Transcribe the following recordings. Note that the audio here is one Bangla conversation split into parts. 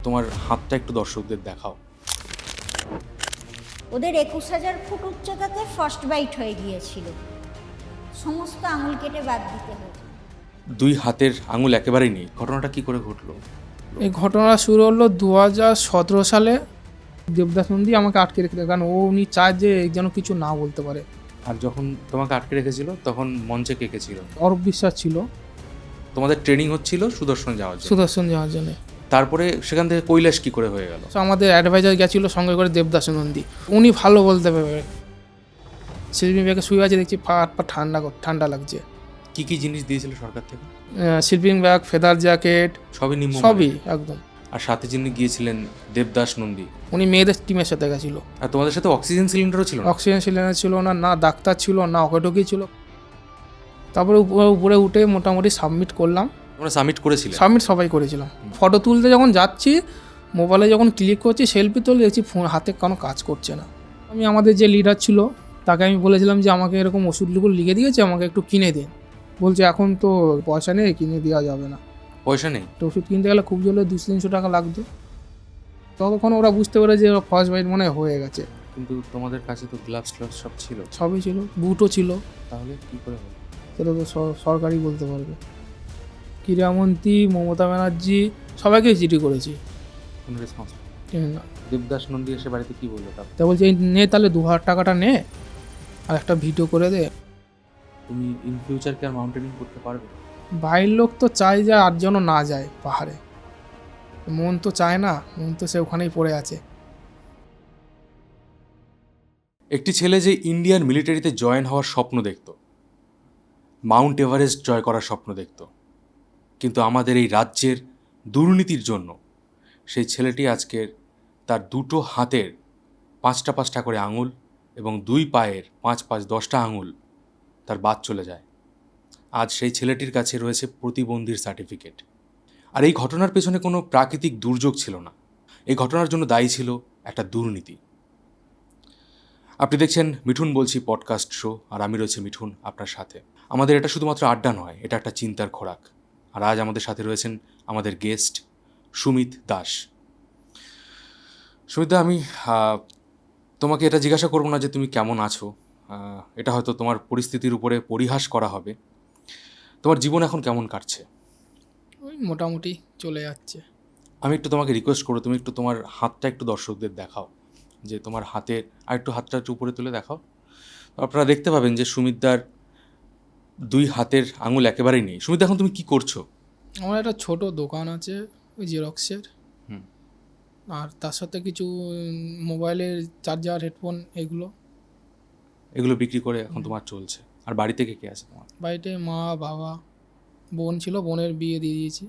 তোমার হাতটা একটু দর্শকদের দেখাও। ওদের 21,000 ফুট উচ্চতাতে ফার্স্ট বাইট হয়ে গিয়েছিল, সমস্ত আঙুল কেটে বাদ দিতে হতো। দুই হাতের আঙুল একেবারেই নেই, ঘটনাটা কি করে ঘটলো? এই ঘটনা শুরু হলো 2017 সালে। দেবদাস নন্দী আমাকে আটকে রেখে দেয়, কারণ উনি চায় যে যেন কিছু না বলতে পারে। আর যখন তোমাকে আটকে রেখেছিল তখন মঞ্চে কে কে ছিল? অরূপ বিশ্বাস ছিল তোমাদের ট্রেনিং হচ্ছিল সুদর্শন যাওয়ার জন্য, সুদর্শন যাওয়ার জন্য। তারপরে সেখান থেকে কৈলাস কি করে হয়ে গেল? তো আমাদের অ্যাডভাইজার গেছিলো সঙ্গে করে দেবদাস নন্দী, উনি ভালো বলতে পারবে। শিল্পী ব্যাগে শুয়ে আছে, দেখছি হাত পা ঠান্ডা লাগছে। কি কি জিনিস দিয়েছিল সরকার থেকে? স্লিপিং ব্যাগ, ফেদার জ্যাকেট, সবই নিম্ন সবই একদম। আর সাথে যিনি গিয়েছিলেন দেবদাস নন্দী, উনি মেয়েদের টিমের সাথে গেছিলো। আর তোমাদের সাথে অক্সিজেন সিলিন্ডারও ছিল না? অক্সিজেন সিলিন্ডার ছিল না, না ডাক্তার ছিল, না অকেটকি ছিল। তারপরে উপরে উঠে মোটামুটি সাবমিট করলাম। তোমরা সাবমিট করেছিলে? সাবমিট সবাই করেছিলাম। ফটো তুলতে যখন যাচ্ছি, মোবাইলে যখন ক্লিক করছি, সেলফি তুলে দেখছি ফোন হাতে কোনো কাজ করছে না। আমি আমাদের যে লিডার ছিল তাকে আমি বলেছিলাম যে আমাকে এরকম ওষুধগুলো লিখে দিয়েছে, আমাকে একটু কিনে দিন। বলছে এখন তো পয়সা নেই, কিনে দেওয়া যাবে না। পয়সা নেই? তো ওষুধ কিনতে গেলে খুব জলে 200-300 টাকা লাগতো। তখন ওরা বুঝতে পারে যে ফার্স্ট বাইট মনে হয়ে গেছে। কিন্তু তোমাদের কাছে তো গ্লাভস সব ছিল। সবই ছিল, বুটও ছিল। তাহলে কি করে হলো? সেটা তো সরকারই বলতে পারবে। ক্রীড়ামন্ত্রী মমতা ব্যানার্জি সবাইকে চিঠি করেছি। কোনো রেসপন্স? না। দেবদাস নন্দী এসে বাড়িতে কি বললো তারপর? তা বলছে এই নে, তাহলে 2,000 টাকাটা নে আর একটা ভিডিও করে দে। তুমি ইন ফিউচার কি আর মাউন্টেনিং করতে পারবে? বাইরের লোক তো চায় যে আর যেন না যায় পাহাড়ে, মন তো চায় না, মন তো সে ওখানেই পড়ে আছে। একটি ছেলে যে ইন্ডিয়ান মিলিটারিতে জয়েন হওয়ার স্বপ্ন দেখত, মাউন্ট এভারেস্ট জয় করার স্বপ্ন দেখত, কিন্তু আমাদের এই রাজ্যের দুর্নীতির জন্য সেই ছেলেটি আজকের তার দুটো হাতের 5টা করে আঙুল এবং দুই পায়ের 5-10টা আঙুল তার বাদ চলে যায়। আজ সেই ছেলেটির কাছে রয়েছে প্রতিবন্ধীর সার্টিফিকেট। আর এই ঘটনার পেছনে কোনো প্রাকৃতিক দুর্যোগ ছিল না, এই ঘটনার জন্য দায়ী ছিল একটা দুর্নীতি। আপনি দেখছেন মিঠুন বলছি পডকাস্ট শো, আর আমি রয়েছে মিঠুন আপনার সাথে। আমাদের এটা শুধুমাত্র আড্ডা নয়, এটা একটা চিন্তার খোরাক। আর আজ আমাদের সাথে রয়েছেন আমাদের গেস্ট সুমিত দাস। সুমিত দা, আমি তোমাকে এটা জিজ্ঞাসা করবো না যে তুমি কেমন আছো, এটা হয়তো তোমার পরিস্থিতির উপরে পরিহাস করা হবে। তোমার জীবন এখন কেমন কাটছে? ওই মোটামুটি চলে যাচ্ছে। আমি একটু তোমাকে রিকোয়েস্ট করবো, তুমি একটু তোমার হাতটা একটু দর্শকদের দেখাও, যে তোমার হাতের আর একটু হাতটা একটু উপরে তুলে দেখাও। আপনারা দেখতে পাবেন যে সুমিতদার দুই হাতের আঙুল একেবারেই নেই। সুমিত, এখন তুমি কি করছো? আমার একটা ছোট দোকান আছে ওই জেরক্সের, আর তার সাথে কিছু মোবাইলের চার্জার, হেডফোন, এগুলো বিক্রি করে এখন তোমার চলছে। আর বাড়িতে কে কে আছে তোমার? বাড়িতে মা, বাবা, বোন ছিল, বোনের বিয়ে দিয়ে দিয়েছি।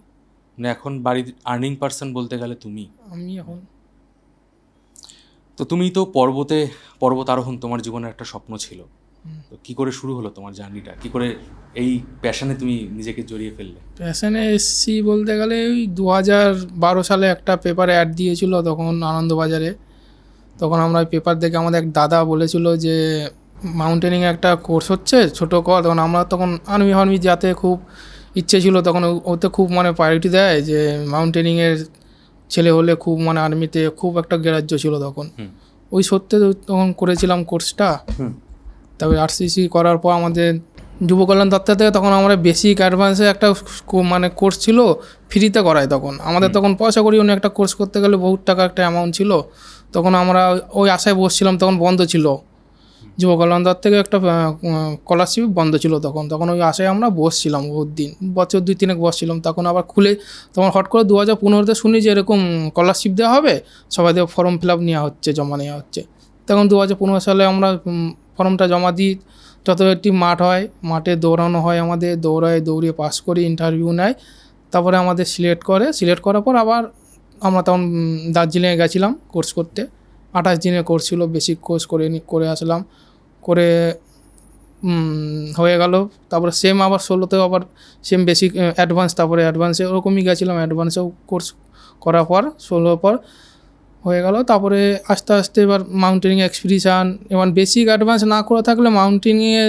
মানে এখন বাড়ির আর্নিং পার্সন বলতে গেলে তুমি। আমি এখন তো তুমি তো পর্বত আরোহণ তোমার জীবনের একটা স্বপ্ন ছিল, তো কি করে শুরু হলো তোমার জার্নিটা? কি করে এই প্যাশনে তুমি নিজেকে জড়িয়ে ফেললে? প্যাশনে এসছি বলতে গেলে ওই 2012 সালে একটা পেপারে অ্যাড দিয়েছিল তখন আনন্দবাজারে। তখন আমরা ওই পেপার দেখে আমাদের এক দাদা বলেছিল যে মাউন্টেনিং একটা কোর্স হচ্ছে, ছোটো কর। তখন আমরা তখন আর্মি যাতে খুব ইচ্ছে ছিল, তখন ওতে খুব মানে প্রায়োরিটি দেয় যে মাউন্টেনিংয়ের ছেলে হলে খুব মানে আর্মিতে খুব একটা গ্রাহ্য ছিল তখন। ওই সত্যি তখন করেছিলাম কোর্সটা। তারপরে আরসিসি করার পর আমাদের যুব কল্যাণ দপ্তর থেকে তখন আমরা বেসিক অ্যাডভান্সে একটা মানে কোর্স ছিল, ফ্রিতে করায় তখন। আমাদের তখন পয়সা করি অন্য একটা কোর্স করতে গেলে বহুত টাকা একটা অ্যামাউন্ট ছিল। তখন আমরা ওই আশায় বসছিলাম, তখন বন্ধ ছিল যুব কল্যাণ দপ্তর থেকে একটা স্কলারশিপ বন্ধ ছিল তখন ওই আশায় আমরা বসছিলাম বহুত দিন, বছর 2-3 বসছিলাম। তখন আবার খুলে তখন হট করে 2015-তে শুনি যে এরকম স্কলারশিপ দেওয়া হবে, সবাই দিয়ে ফর্ম ফিল আপ নেওয়া হচ্ছে, জমা নেওয়া হচ্ছে। তখন 2015 সালে আমরা ফর্মটা জমা দিই। যত একটি মাঠ হয়, মাঠে দৌড়ানো হয়, আমাদের দৌড়িয়ে পাস করি, ইন্টারভিউ নেয়, তারপরে আমাদের সিলেক্ট করার পর আবার আমরা তখন দার্জিলিংয়ে গেছিলাম কোর্স করতে। 28 দিনের কোর্স ছিল, বেসিক কোর্স করে আসলাম, করে হয়ে গেল। তারপরে সেম আবার 16তেও আবার সেম বেসিক অ্যাডভান্স, তারপরে অ্যাডভান্সে ওরকমই গেছিলাম। অ্যাডভান্সেও কোর্স করার পর 16 পর হয়ে গেল। তারপরে আস্তে আস্তে এবার মাউন্টেনিং এক্সপিডিশান, এবার বেসিক অ্যাডভান্স না করে থাকলে মাউন্টেনিংয়ে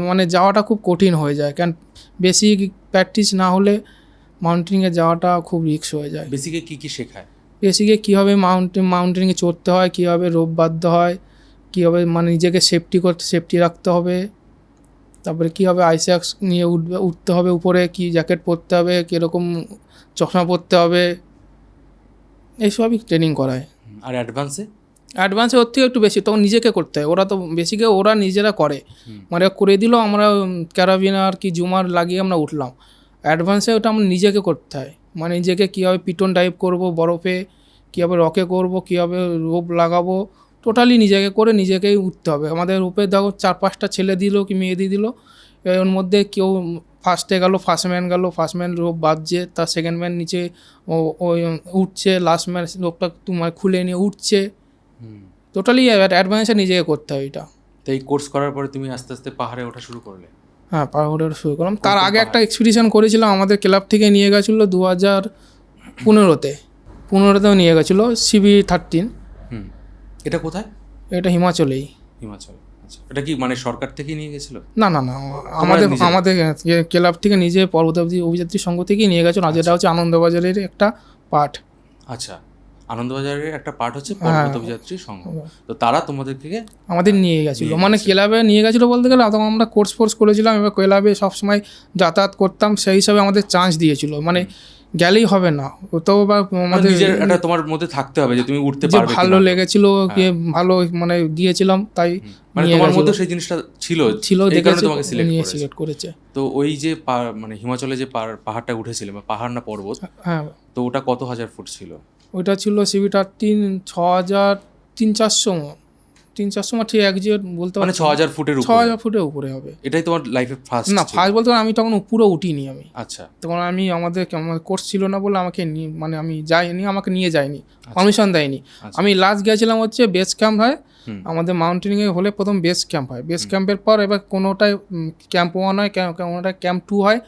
মানে যাওয়াটা খুব কঠিন হয়ে যায়, কারণ বেসিক প্র্যাকটিস না হলে মাউন্টেনিংয়ে যাওয়াটা খুব রিস্ক হয়ে যায়। বেসিকে কি কি শেখায়? বেসিকে কীভাবে মাউন্টেনিংয়ে চড়তে হয়, কীভাবে রোপ বাঁধতে হয়, কীভাবে মানে নিজেকে সেফটি রাখতে হবে, তারপরে কীভাবে আইস্যাক্স নিয়ে উঠতে হবে উপরে, কী জ্যাকেট পরতে হবে, কীরকম চশমা পরতে হবে, এইসবই ট্রেনিং করায়। আর অ্যাডভান্সে ওর থেকে একটু বেশি, তখন নিজেকে করতে হয়। ওরা তো বেসিকে ওরা নিজেরা করে, মানে করে দিল, আমরা ক্যারাবিনার কি জুমার লাগিয়ে আমরা উঠলাম। অ্যাডভান্সে ওটা আমরা নিজেকে করতে হয়, মানে নিজেকে কীভাবে পিটন টাইপ করব বরফে, কীভাবে রকে করব, কীভাবে রোপ লাগাবো, টোটালি নিজেকে করে নিজেকেই উঠতে হবে। আমাদের রোপে দেখো 4-5টা ছেলে দিল কি মেয়ে দিয়ে দিল, এর মধ্যে কেউ ফার্স্টে গেল, ফার্স্টম্যান রোপ বাঁধছে, তার সেকেন্ড ম্যান নিচে ওই উঠছে, লাস্ট ম্যান রোপটা তোমার খুলে নিয়ে উঠছে। টোটালি অ্যাডভান্সে নিজেকে করতে হয় এটা। তো এই কোর্স করার পরে তুমি আস্তে আস্তে পাহাড়ে ওঠা শুরু করলে? হ্যাঁ, পাহাড়ে ওঠা শুরু করলাম। তার আগে একটা এক্সপিডিশন করেছিলাম, আমাদের ক্লাব থেকে নিয়ে গেছিলো 2015-তেও নিয়ে গেছিলো, CB13। এটা কোথায়? এটা হিমাচলেই। হিমাচল। আচ্ছা, এটা কি মানে সরকার থেকে নিয়ে গেছিল? না, আমাদের ক্লাব থেকে নিজে পর্বতারোহী অভিযাত্রী সংঘ থেকেই নিয়ে গেছিলো। যেটা হচ্ছে আনন্দবাজারের একটা পার্ট। আচ্ছা, আনন্দবাজারের একটা পার্ট হচ্ছে পর্বত অভিযাত্রী সংঘ, তো তারা আমাদের নিয়ে গেছিলো। মানে ক্লাবে নিয়ে গেছিলো বলতে গেলে, তখন আমরা কোর্স করেছিলাম, এবার ক্লাবে সবসময় যাতায়াত করতাম, সেই হিসাবে আমাদের চান্স দিয়েছিল। মানে গেলেই হবে না, ওটাও বা আমাদের এটা তোমার মধ্যে থাকতে হবে যে তুমি উঠতে পারবে। ভালো লেগেছিল, ভালো মানে দিয়েছিলাম, তাই মানে তোমার মধ্যে সেই জিনিসটা ছিল, এই কারণে তোমাকে সিলেক্ট করেছে। তো ওই যে মানে হিমাচলে যে পাহাড়টা উঠেছিল, বা পাহাড় না পর্বত, হ্যাঁ, তো ওটা কত হাজার ফুট ছিল? ওইটা ছিল CB13 6,300 ঠিক একজিট বলতে, মানে 6,000 ফুটের উপরে। 6,000 ফুটের উপরে হবে। এটাই তোমার লাইফে ফার্স্ট? না, ফার্স্ট বলতে আমি তখন পুরো উঠিনি আমি। আচ্ছা, তখন আমাদের কোর্স ছিল না বলে আমাকে মানে আমি যাইনি, আমাকে নিয়ে যায়নি, পারমিশন দেয়নি। আমি লাস্ট গেছিলাম হচ্ছে বেস ক্যাম্প হয় আমাদের মাউন্টেনিংয়ে হলে, প্রথম বেস ক্যাম্প হয়, বেস ক্যাম্পের পর এবার কোনোটায় ক্যাম্প 1 হয়, কোনোটায় ক্যাম্প 2 হয়,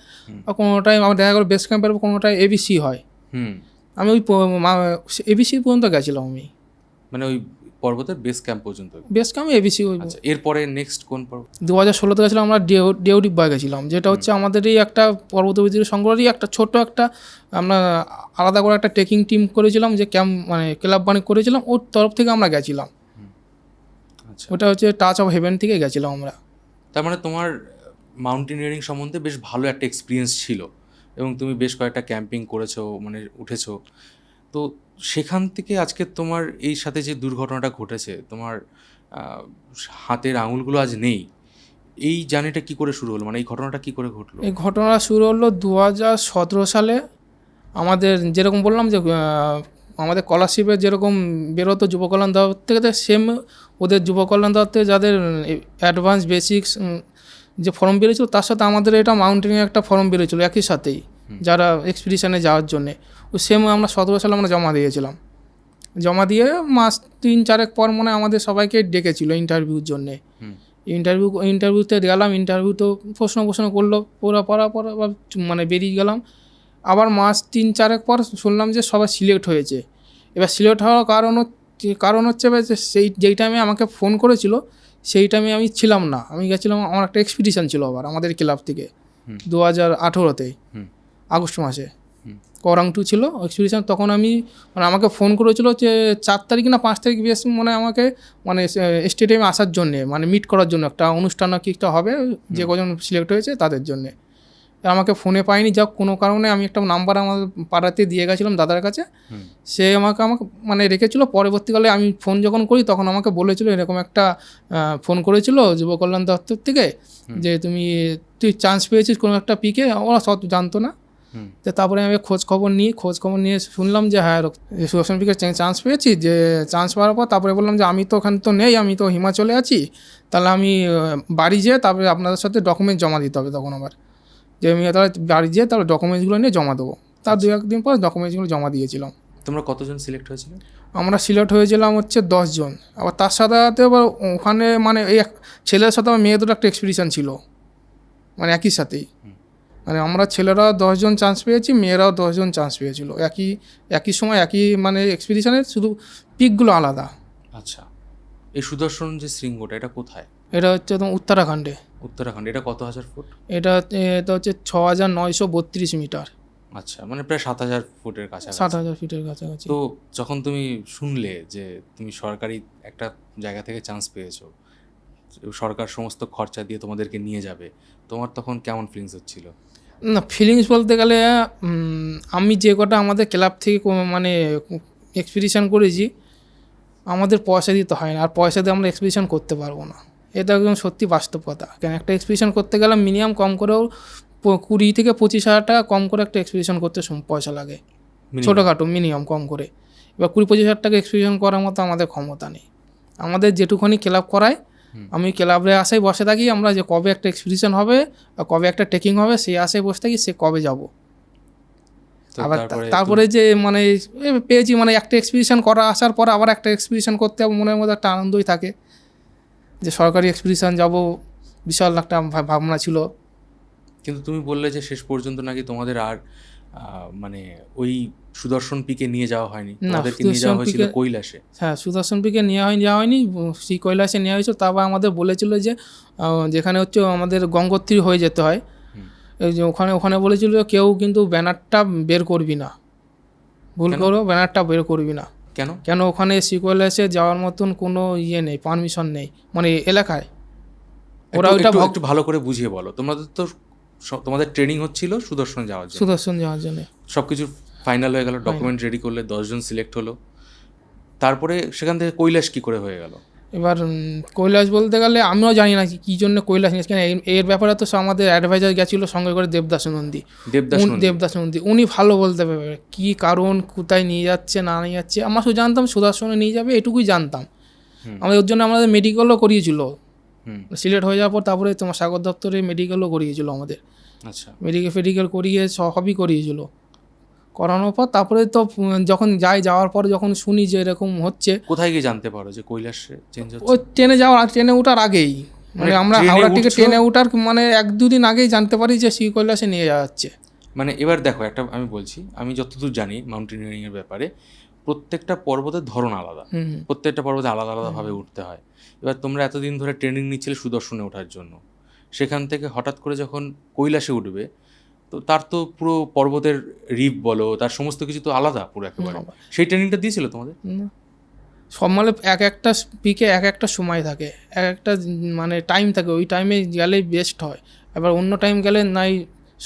আর কোনোটায় আমার দেখা গেলো বেস ক্যাম্পের পর কোনোটায় ABC হয়। আমি ওই ABC পর্যন্ত গেছিলাম আমি, মানে ওই পর্বতের বেস ক্যাম্প পর্যন্ত। Base camp ABC। আচ্ছা, এরপরে নেক্সট কোন পর্বত? 2016-তে গেছিলাম আমরা ডেউডিব্বা গেছিলাম, যেটা হচ্ছে আমাদের এই একটা পর্বত অভিযাত্রী সংগ্রহেরই একটা ছোট একটা, আমরা আলাদা করে একটা ট্রেকিং টিম করেছিলাম, যে ক্যাম্প মানে ক্লাব বানিয়ে করেছিলাম, ওর তরফ থেকে আমরা গেছিলাম। আচ্ছা, ওটা হচ্ছে টাচ অফ হেভেন থেকে গেছিলাম আমরা। তার মানে তোমার মাউন্টেনিয়ারিং সম্বন্ধে বেশ ভালো একটা এক্সপিরিয়েন্স ছিল, এবং তুমি বেশ কয়েকটা ক্যাম্পিং করেছো, মানে উঠেছো। তো সেখান থেকে আজকে তোমার এই সাথে যে দুর্ঘটনাটা ঘটেছে, তোমার হাতের আঙুলগুলো আজ নেই, এই জার্নিটা কি করে শুরু হলো, মানে এই ঘটনাটা কি করে ঘটলো? এই ঘটনা শুরু হলো 2017 সালে। আমাদের যেরকম বললাম যে আমাদের স্কলারশিপে যেরকম বেরোতো যুব কল্যাণ দপ্তর থেকে, সেম ওদের যুব কল্যাণ দপ্তরে যাদের অ্যাডভান্স বেসিক্স যে ফর্ম বেরিয়েছিল, তার সাথে আমাদের এটা মাউন্টেনিং একটা ফর্ম বেরিয়েছিল একই সাথেই, যারা এক্সপিডিশনে যাওয়ার জন্যে। ওই সেম আমরা 17 সালে আমরা জমা দিয়েছিলাম। জমা দিয়ে মাস 3-4 পর মনে আমাদের সবাইকে ডেকেছিল ইন্টারভিউর জন্যে। ইন্টারভিউতে গেলাম, ইন্টারভিউতেও প্রশ্ন করলো, পড়ার পর আবার মানে বেরিয়ে গেলাম। আবার মাস 3-4 পর শুনলাম যে সবাই সিলেক্ট হয়েছে। এবার সিলেক্ট হওয়ার কারণ হচ্ছে যে যেই টাইমে আমাকে ফোন করেছিল, সেই টাইমে আমি ছিলাম না। আমি গেছিলাম, আমার একটা এক্সপিডিশন ছিল আবার আমাদের ক্লাব থেকে 2018-তে আগস্ট মাসে, করং 2 ছিল এক্সপিডিশন। তখন আমি মানে আমাকে ফোন করেছিল যে 4 তারিখ না 5 তারিখ বেশ মনে আমাকে মানে স্টেডিয়ামে আসার জন্যে, মানে মিট করার জন্য একটা অনুষ্ঠান কি একটা হবে, যে কজন সিলেক্ট হয়েছে তাদের জন্যে। আমাকে ফোনে পাইনি, যাক কোনো কারণে আমি একটা নাম্বার আমার পাড়াতে দিয়ে গেছিলাম দাদার কাছে, সে আমাকে মানে রেখেছিল। পরবর্তীকালে আমি ফোন যখন করি, তখন আমাকে বলেছিল এরকম একটা ফোন করেছিল যুব কল্যাণ দপ্তর থেকে, যে তুই চান্স পেয়েছিস কোনো একটা পিকে। ওরা সব জানতো না। তো তারপরে আমি খোঁজ খবর নিয়ে শুনলাম যে হ্যাঁ সুদর্শন পিকে চান্স পেয়েছি। যে চান্স পাওয়ার পর তারপরে বললাম যে আমি তো ওখানে তো নেই, আমি তো হিমাচলে আছি, তাহলে আমি বাড়ি যেয়ে তারপরে আপনাদের সাথে ডকুমেন্ট জমা দিতে হবে। তখন আবার যে আমি তাহলে বাড়ি যেয়ে তারপরে ডকুমেন্টসগুলো নিয়ে জমা দেবো। তার 2-1 দিন পর ডকুমেন্টসগুলো জমা দিয়েছিলাম। তোমরা কতজন সিলেক্ট হয়েছিল? আমরা সিলেক্ট হয়েছিলাম হচ্ছে 10 জন। আবার তার সাথে আবার ওখানে মানে এই ছেলের সাথে আমার মেয়েদের একটা এক্সপিডিশন ছিল, মানে একই সাথেই। মানে আমরা ছেলেরা 10 জন চান্স পেয়েছি, মেয়েরাও 10 জন চান্স পেয়েছিল একই সময়, একই মানে এক্সপিডিশনের, শুধু পিকগুলো আলাদা। আচ্ছা, এই সুদর্শন যে শৃঙ্গটা, এটা কোথায়? এটা হচ্ছে তোমার উত্তরাখণ্ডে। এটা কত হাজার ফুট? এটা হচ্ছে 6,932 মিটার। আচ্ছা, মানে প্রায় 7,000 ফুটের কাছাকাছি। 7,000 ফিটের কাছাকাছি। তো যখন তুমি শুনলে যে তুমি সরকারি একটা জায়গা থেকে চান্স পেয়েছো, সরকার সমস্ত খরচা দিয়ে তোমাদেরকে নিয়ে যাবে, তোমার তখন কেমন ফিলিংস হচ্ছিল? না, ফিলিংস বলতে গেলে আমি যে কটা আমাদের ক্লাব থেকে মানে এক্সপিডিশন করেছি, আমাদের পয়সা দিতে হয় না, আর পয়সা দিয়ে আমরা এক্সপিডিশন করতে পারবো না। এটা একদম সত্যি বাস্তব কথা। কেন, একটা এক্সপিডিশন করতে গেলে মিনিমাম কম করেও 20 থেকে 25,000 টাকা কম করে একটা এক্সপিডিশন করতে পয়সা লাগে, ছোটোখাটো মিনিমাম কম করে। এবার 20-25,000 টাকা এক্সপিডিশন করার মতো আমাদের ক্ষমতা নেই। আমাদের যেটুখানি ক্লাব করায়, আমি ক্লাবের আশায় বসে থাকি, আমরা যে কবে একটা এক্সপিডিশন হবে, কবে একটা ট্রেকিং হবে, সেই আশায় বসে থাকি, সে কবে যাব। আবার তারপরে যে মানে পেয়েছি, মানে একটা এক্সপিডিশন করা আসার পর আবার একটা এক্সপিডিশন করতে মনের মধ্যে একটা আনন্দই থাকে, যে সরকারি এক্সপিডিশন যাব, বিশাল একটা ভাবনা ছিল। কিন্তু তুমি বললে যে শেষ পর্যন্ত নাকি তোমাদের আর মানে ওই সুদর্শন পিকে নিয়ে যাওয়া হয়নি, তোমাদেরকে নিয়ে যাওয়া হয়েছিল কৈলাসে। হ্যাঁ, সুদর্শন পিকে যাওয়া হয়নি, শ্রী কৈলাসে নেওয়া হয়েছিল। তারপর আমাদের বলেছিল যে যেখানে হচ্ছে আমাদের গঙ্গোত্রী হয়ে যেতে হয়, এই যে ওখানে বলেছিল কেউ কিন্তু ব্যানারটা বের করবি না, ভুল করো, ব্যানারটা বের করবি না। কেন ওখানে শ্রী কৈলাসে যাওয়ার মতন কোনো নেই, পারমিশন নেই মানে এলাকায়। ওরা ওইটা একটু ভালো করে বুঝিয়ে বলো। তোমাদের ট্রেনিং হচ্ছিল সুদর্শন যাওয়ার জন্য, সবকিছু ফাইনাল হয়ে গেল, ডকুমেন্ট রেডি করলে, 10 জন সিলেক্ট হলো, তারপরে সেখান থেকে কৈলাস কি করে হয়ে গেল? এবার কৈলাস বলতে গেলে আমিও জানি না কী জন্য কৈলাস নিয়েছে, কেন এর ব্যাপারে তো আমাদের অ্যাডভাইজার গেছিলো সঙ্গে করে দেবদাস নন্দী। উনি ভালো বলতে পারবে কী কারণ, কোথায় নিয়ে যাচ্ছে না নিয়ে যাচ্ছে। আমরা শুধু জানতাম সুদর্শনে নিয়ে যাবে, এটুকুই জানতাম। আমাদের ওর জন্য আমাদের মেডিকেলও করিয়েছিল, সিলেক্ট হয়ে যাওয়ার পর তারপরে তোমার সাগর দপ্তরে মেডিকেলও করিয়েছিল আমাদের। আচ্ছা, মেডিকেল করিয়ে সবই করিয়েছিল। করানোর পর তারপরে তো যখন যাওয়ার পর যখন শুনি যে এরকম হচ্ছে। কোথায় গিয়ে জানতে পারো যে কৈলাসে চেঞ্জ হচ্ছে? ওই ট্রেনে ওঠার আগেই, মানে আমরা হাওড়া থেকে ট্রেনে ওঠার মানে 1-2 দিন আগেই জানতে পারি যে শ্রী কৈলাসে নিয়ে যাওয়া হচ্ছে। মানে এবার দেখো, একটা আমি বলছি, আমি যতদূর জানি মাউন্টেনিয়ারিং এর ব্যাপারে, প্রত্যেকটা পর্বতের ধরন আলাদা, প্রত্যেকটা পর্বতে আলাদা আলাদাভাবে উঠতে হয়। এবার তোমরা এতদিন ধরে ট্রেনিং নিচ্ছিলে সুদর্শনে ওঠার জন্য, সেখান থেকে হঠাৎ করে যখন কৈলাসে উঠবে, তো তার তো পুরো পর্বতের রিপ বলো, তার সমস্ত কিছু তো আলাদা পুরো একেবারে। সেই ট্রেনিংটা দিয়েছিল তোমাদের? সব মানে একটা পিকে একটা সময় থাকে, একটা মানে টাইম থাকে, ওই টাইমে গেলেই বেস্ট হয়। এবার অন্য টাইম গেলে নাই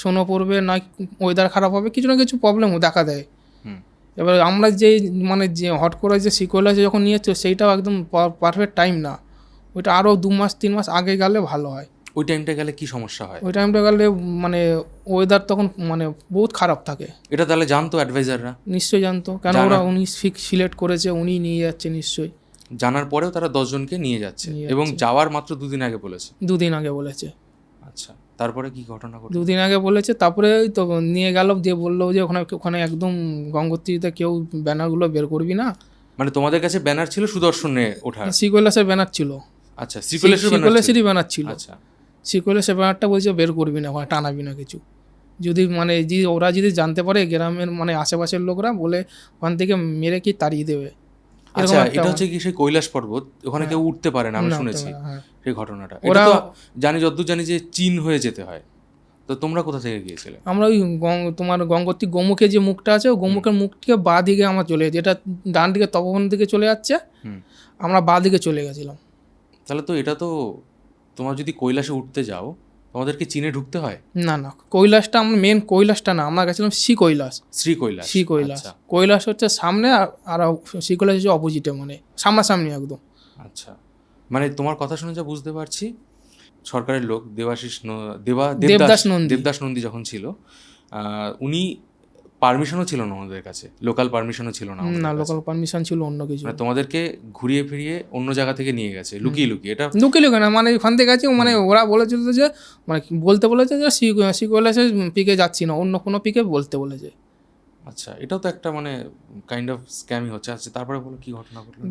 স্নো পড়বে, নাই ওয়েদার খারাপ হবে, কিছু না কিছু প্রবলেমও দেখা দেয়। এবার আমরা যে হট করে যে শ্রী কৈলাসে যখন নিয়েছো, সেইটাও একদম পারফেক্ট টাইম না, ওইটা আরও 2-3 মাস আগে গেলে ভালো হয়। ওই টাইমটা গেলে কি সমস্যা হয়? ওই টাইমটা গেলে মানে ওয়েদার তখন মানে বহুত খারাপ থাকে। এটা তাহলে জানতো অ্যাডভাইজাররা? নিশ্চয়ই জানতো, কেন উনি সিলেক্ট করেছে, উনি নিয়ে যাচ্ছে নিশ্চয়ই। জানার পরেও তারা 10 জনকে নিয়ে যাচ্ছে, এবং যাওয়ার মাত্র 2 দিন আগে বলেছে? 2 দিন আগে বলেছে। আচ্ছা, তারপরে কি ঘটনা ঘটলো? 2 দিন আগে বলেছে, তারপরে তো নিয়ে গেল, দিয়ে বললো যে ওখানে একদম গঙ্গোত্রীতে কেউ ব্যানারগুলো বের করবি না। মানে তোমাদের কাছে ব্যানার ছিল সুদর্শনে ওঠার? শ্রী কৈলাসের ব্যানার ছিল। আচ্ছা, শ্রী কৈলাসেরই ব্যানার ছিল। আচ্ছা, শ্রী কৈলাসের ব্যানারটা বলছে বের করবি না, ওখানে টানাবি না কিছু। যদি মানে ওরা যদি জানতে পারে, গ্রামের মানে আশেপাশের লোকরা বলে ওখান থেকে মেরে কি তাড়িয়ে দেবে। আচ্ছা, এটা হচ্ছে কি সেই কৈলাস পর্বত, ওখানে কেউ উঠতে পারে না, আমি শুনেছি সেই ঘটনাটা। ওরা যতদূর জানি যে চীন হয়ে যেতে হয়। তো তোমরা কোথা থেকে গিয়েছিলে? আমরা ওই তোমার গঙ্গোত্রী গোমুখে যে মুখটা আছে, ওই গোমুখের মুখ থেকে বাঁ দিকে আমার চলে গেছে, এটা ডান দিকে তপবন দিকে চলে যাচ্ছে, আমরা বাঁ দিকে চলে গেছিলাম। তাহলে তো এটা তো, তোমরা যদি কৈলাসে উঠতে যাও, তোমাদেরকে চীনে ঢুকতে হয়? না, কৈলাসটা আমরা মেন কৈলাসটা না, আমরা গেছিলাম শ্রী কৈলাস। কৈলাস হচ্ছে সামনে, আর শ্রী কৈলাস হচ্ছে অপোজিটে, মানে সামনাসামনি একদম। আচ্ছা, মানে তোমার কথা শুনে যা বুঝতে পারছি, সরকারের লোক দেবদাস নন্দী যখন ছিল, উনি পারমিশনও ছিল না ওনাদের কাছে, লোকাল পারমিশনও ছিল না। লোকাল পারমিশন ছিল অন্য কিছু, মানে তোমাদেরকে ঘুরিয়ে ফিরিয়ে অন্য জায়গা থেকে নিয়ে গেছে লুকিয়ে। এটা লুকিয়ে না, মানে ওখান থেকে গেছে, মানে ওরা বলেছিল যে মানে বলতে বলেছে যে শ্রী কৈলাসের পিকে যাচ্ছি না, অন্য কোনো পিকে বলতে বলেছে। আচ্ছা, এটাও তো একটা মানে কাইন্ড অফ স্ক্যামই হচ্ছে। আচ্ছা, তারপরে বলো কি ঘটনা ঘটলো?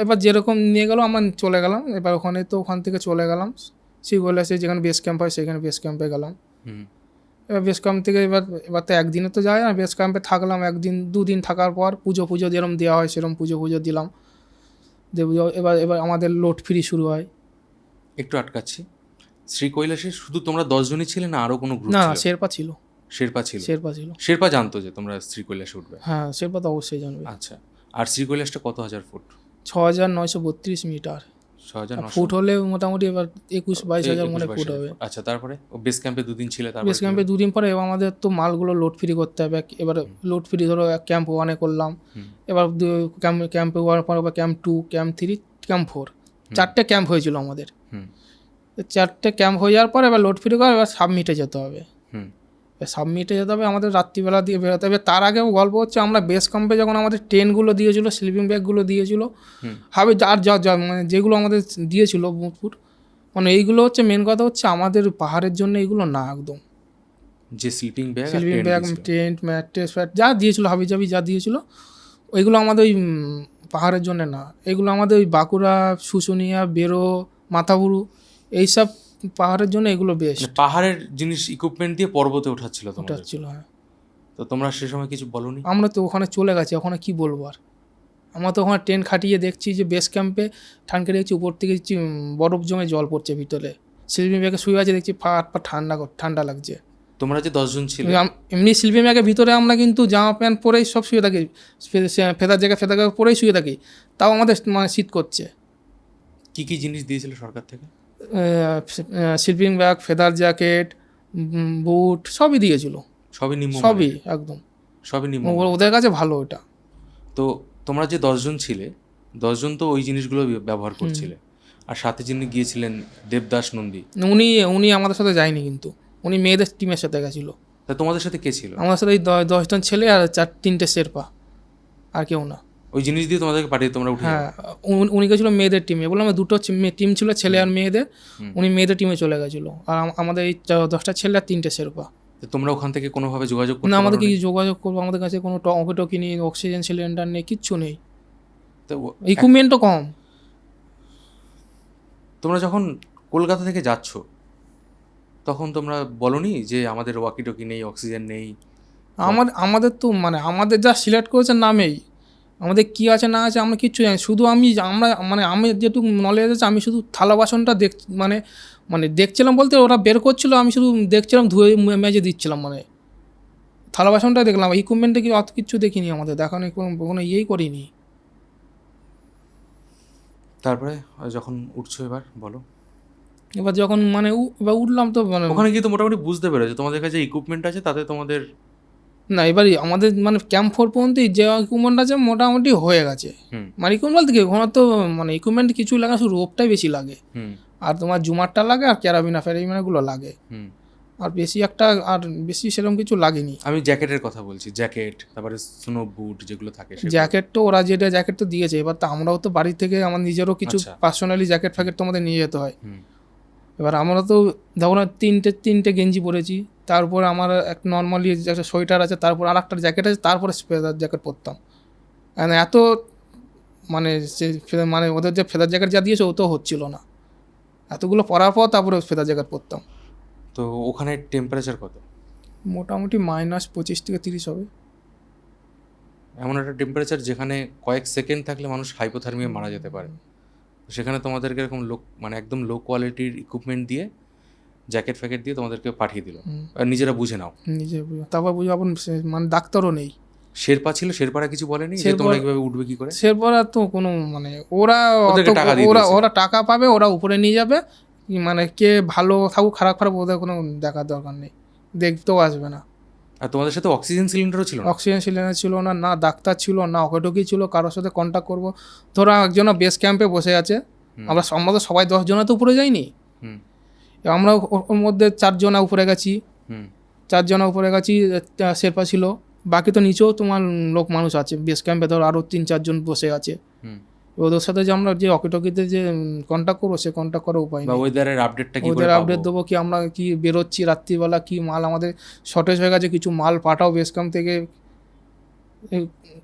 এবার যেরকম নিয়ে গেল, আমরা চলে গেলাম। এবার ওখান থেকে চলে গেলাম শ্রী কৈলাসে, যেখানে বেস ক্যাম্প হয় সেখানে বেস ক্যাম্পে গেলাম। এবার বেস ক্যাম্প থেকে এবার তো একদিনে তো যায় না, বেস ক্যাম্পে থাকলাম 1-2 দিন থাকার পর পুজো যেরকম দেওয়া হয় সেরকম পুজো দিলাম। এবার আমাদের লোড ফ্রি শুরু হয়। একটু আটকাচ্ছি, শ্রী কৈলাসে শুধু তোমরা 10 জনই ছিলে না আরও কোনো গ্রুপ? না, শেরপা ছিল। শেরপা ছিল? শেরপা ছিল। শেরপা জানতো যে তোমরা শ্রীকৈলাসে উঠবে? হ্যাঁ, শেরপা তো অবশ্যই জানবে। আচ্ছা, আর শ্রীকৈলাসটা কত হাজার ফুট? 6,932 মিটার। 6,900 ফুট হলে মোটামুটি এবার 21-22 হাজার মনে ফুট হবে। আচ্ছা, তারপরে বেস ক্যাম্পে দুদিন ছিলে, তারপরে বেস ক্যাম্পে 2 দিন পরে এবার আমাদের তো মালগুলো লোড ফ্রি করতে হবে। এবার লোড ফ্রি ধরো ক্যাম্প 1-এ করলাম, এবার ক্যাম্পে হওয়ার পর এবার ক্যাম্প 2, ক্যাম্প 3, ক্যাম্প 4, 4টে ক্যাম্প হয়েছিল আমাদের। 4টে ক্যাম্প হয়ে যাওয়ার পর এবার লোড ফ্রি করে এবার সাবমিটে যেতে হবে। সাবমিটে যেতে হবে আমাদের, রাত্রিবেলা দিয়ে বেরোতে হবে। তার আগেও গল্প হচ্ছে, আমরা বেস ক্যাম্পে যখন আমাদের টেন্টগুলো দিয়েছিল, স্লিপিং ব্যাগগুলো দিয়েছিল, হবে আর যা মানে যেগুলো আমাদের দিয়েছিল বুটফুট, মানে এইগুলো হচ্ছে মেন কথা হচ্ছে আমাদের পাহাড়ের জন্য এইগুলো না একদম। যে স্লিপিং ব্যাগ, টেন্ট, ম্যাট্রেস যা দিয়েছিল, হাবিজাবি যা দিয়েছিল, ওইগুলো আমাদের ওই পাহাড়ের জন্য না। এগুলো আমাদের ওই বাঁকুড়া, শুশুনিয়া, বেরো, মাথাবুরু এইসব পাহাড়ের জন্য এগুলো বেস্ট। পাহাড়ের জিনিস ইকুইপমেন্ট দিয়ে পর্বতে ওঠাচ্ছিল তোমাদের? ওঠাচ্ছিল, হ্যাঁ। তো তোমরা সে সময় কিছু বলনি? আমরা তো ওখানে চলে গেছি, ওখানে কি বলবো আর। আমরা তো ওখানে টেন্ট খাটিয়ে দেখছি যে বেস ক্যাম্পে ঠান্ডা দেখছি, উপর থেকে দেখছি বরফ জমে জল পড়ছে ভিতরে। স্লিপিং ব্যাগে শুয়ে আছে, দেখছি পা ঠান্ডা লাগছে। তোমরা যে 10 জন ছিলে, এমনি স্লিপিং ব্যাগের ভিতরে আমরা কিন্তু জামা প্যান্ট পরেই সব শুয়ে থাকি, ফেদার জায়গা পরেই শুয়ে থাকি, তাও আমাদের মানে শীত করছে। কি কি জিনিস দিয়েছিল সরকার থেকে? স্লিপিং ব্যাগ, ফেদার জ্যাকেট, বুট সবই দিয়েছিল। সবই নিম্ন, সবই একদম সবই নিম্ন। ওদের কাছে ভালো ওটা। তো তোমরা যে 10 জন ছিলে, 10 জন তো ওই জিনিসগুলো ব্যবহার করছিলে, আর সাথে যিনি গিয়েছিলেন দেবদাস নন্দী, উনি আমাদের সাথে যায়নি, কিন্তু উনি মেয়েদের টিমের সাথে গেছিল। তা তোমাদের সাথে কে ছিল? আমাদের সাথে 10 জন ছেলে আর 3টে শেরপা, আর কেউ না। ওই জিনিস দিয়ে তোমাদেরকে পাঠিয়ে তোমরা উঠে? হ্যাঁ, উনি গেছিল মেয়েদের টিমে। বললাম দুটো টিম ছিল, ছেলে আর মেয়েদের। উনি মেয়েদের টিমে চলে গেছিলো, আর আমাদের এই 10টা ছেলে আর 3টে শেরপা। তোমরা ওখান থেকে কোনোভাবে যোগাযোগ করতে? না, আমাদের কি যোগাযোগ করবো? আমাদের কাছে কোনো টকি নেই, অক্সিজেন সিলিন্ডার নেই, কিচ্ছু নেই, ইকুইপমেন্টও কম। তোমরা যখন কলকাতা থেকে যাচ্ছ তখন তোমরা বলনি যে আমাদের ওয়াকি টকি নেই, অক্সিজেন নেই? আমাদের তো মানে আমাদের যা সিলেক্ট করেছে নামেই, আমাদের কী আছে না আছে আমরা কিচ্ছু জানি। শুধু আমি যেটুকু নলেজ আছে, আমি শুধু থালা বাসনটা মানে দেখছিলাম, বলতে ওরা বের করছিল, আমি শুধু দেখছিলাম, ধুয়ে মেজে দিচ্ছিলাম, মানে থালা বাসনটা দেখলাম। ইকুইপমেন্টে কি অত কিছু দেখিনি, আমাদের দেখানো কোনো ইয়েই করিনি। তারপরে যখন উঠছো এবার বলো। এবার যখন মানে এবার উঠলাম, তো মানে ওখানে গিয়ে তো মোটামুটি বুঝতে পেরেছো তোমাদের কাছে ইকুইপমেন্ট আছে, তাতে তোমাদের না, এবার আমাদের মানে ক্যাম্প 4 পর্যন্তই যে ইকুইপমেন্ট আছে মোটামুটি হয়ে গেছে। মানে ইকুইপমেন্ট বলতে কি, ওখানে তো মানে ইকুইপমেন্ট কিছুই লাগে, শুধু রোপটাই বেশি লাগে, আর তোমার জুমারটা লাগে, আর ফেরাবিনাগুলো লাগে, আর বেশি সেরকম কিছু লাগেনি। আমি জ্যাকেটের কথা বলছি, জ্যাকেট, তারপরে স্নো বুট যেগুলো থাকে। জ্যাকেট তো ওরা যেটা জ্যাকেট তো দিয়েছে, এবার তো আমরাও তো বাড়ি থেকে আমার নিজেরও কিছু পার্সোনালি জ্যাকেট ফ্যাকেট তো আমাদের নিয়ে যেতে হয়। এবার আমরা তো দেখো না, তিনটে গেঞ্জি পরেছি, তারপর আমার একটা নর্মালি একটা সোয়েটার আছে, তারপর আর একটা জ্যাকেট আছে, তারপরে ফেদার জ্যাকেট পরতাম। এত মানে ওদের যে ফেদার জ্যাকেট যা দিয়েছে ও তো হচ্ছিল না, এতগুলো পরার পর তারপরে ফেদার জ্যাকেট পরতাম। তো ওখানে টেম্পারেচার কত? মোটামুটি -25 থেকে 30 হবে। এমন একটা টেম্পারেচার যেখানে কয়েক সেকেন্ড থাকলে মানুষ হাইপোথার্মিয়া মারা যেতে পারে। সেখানে তোমাদেরকে এরকম মানে একদম লো কোয়ালিটির ইকুইপমেন্ট দিয়ে, জ্যাকেট ফ্যাকেট দিয়ে তোমাদেরকে পাঠিয়ে দিল, আর নিজেরা বুঝে নাও। তারপর বুঝে মানে ডাক্তারও নেই। শেরপা ছিল, শেরপারা কিছু বলেনি যে তোমরা এইভাবে উঠবে কি করে? শেরপারা তো কোনো মানে ওরা টাকা পাবে, ওরা উপরে নিয়ে যাবে, মানে কে ভালো থাকুক খারাপ ওদের কোনো দেখার দরকার নেই, দেখতেও আসবে না। আর তোমাদের সাথে অক্সিজেন সিলিন্ডারও ছিল না? অক্সিজেন সিলিন্ডার ছিল না, না ডাক্তার ছিল, না অকেটকি ছিল কারোর সাথে কন্ট্যাক্ট করবো। ধরো একজন বেস ক্যাম্পে বসে আছে, আমরা তো সবাই 10 জনা তো উপরে যাইনি, আমরা ওর মধ্যে 4 জনা উপরে গেছি, 4 জনা উপরে গেছি, শেরপা ছিল, বাকি তো নিচেও তোমার লোক মানুষ আছে বেস ক্যাম্পে, ধরো আরও 3-4 জন বসে আছে। ওদের সাথে যে আমরা যে অকিটকিতে যে কন্ট্যাক্ট করবো, সে কন্ট্যাক্ট করার উপায় নেই। ওয়েদারের আপডেটটা কি করে ওদের আপডেট দেবো কি, আমরা কি বেরোচ্ছি রাত্রিবেলা, কি মাল আমাদের শর্টেজ হয়ে গেছে, কিছু মাল পাঠাও বেস ক্যাম্প থেকে,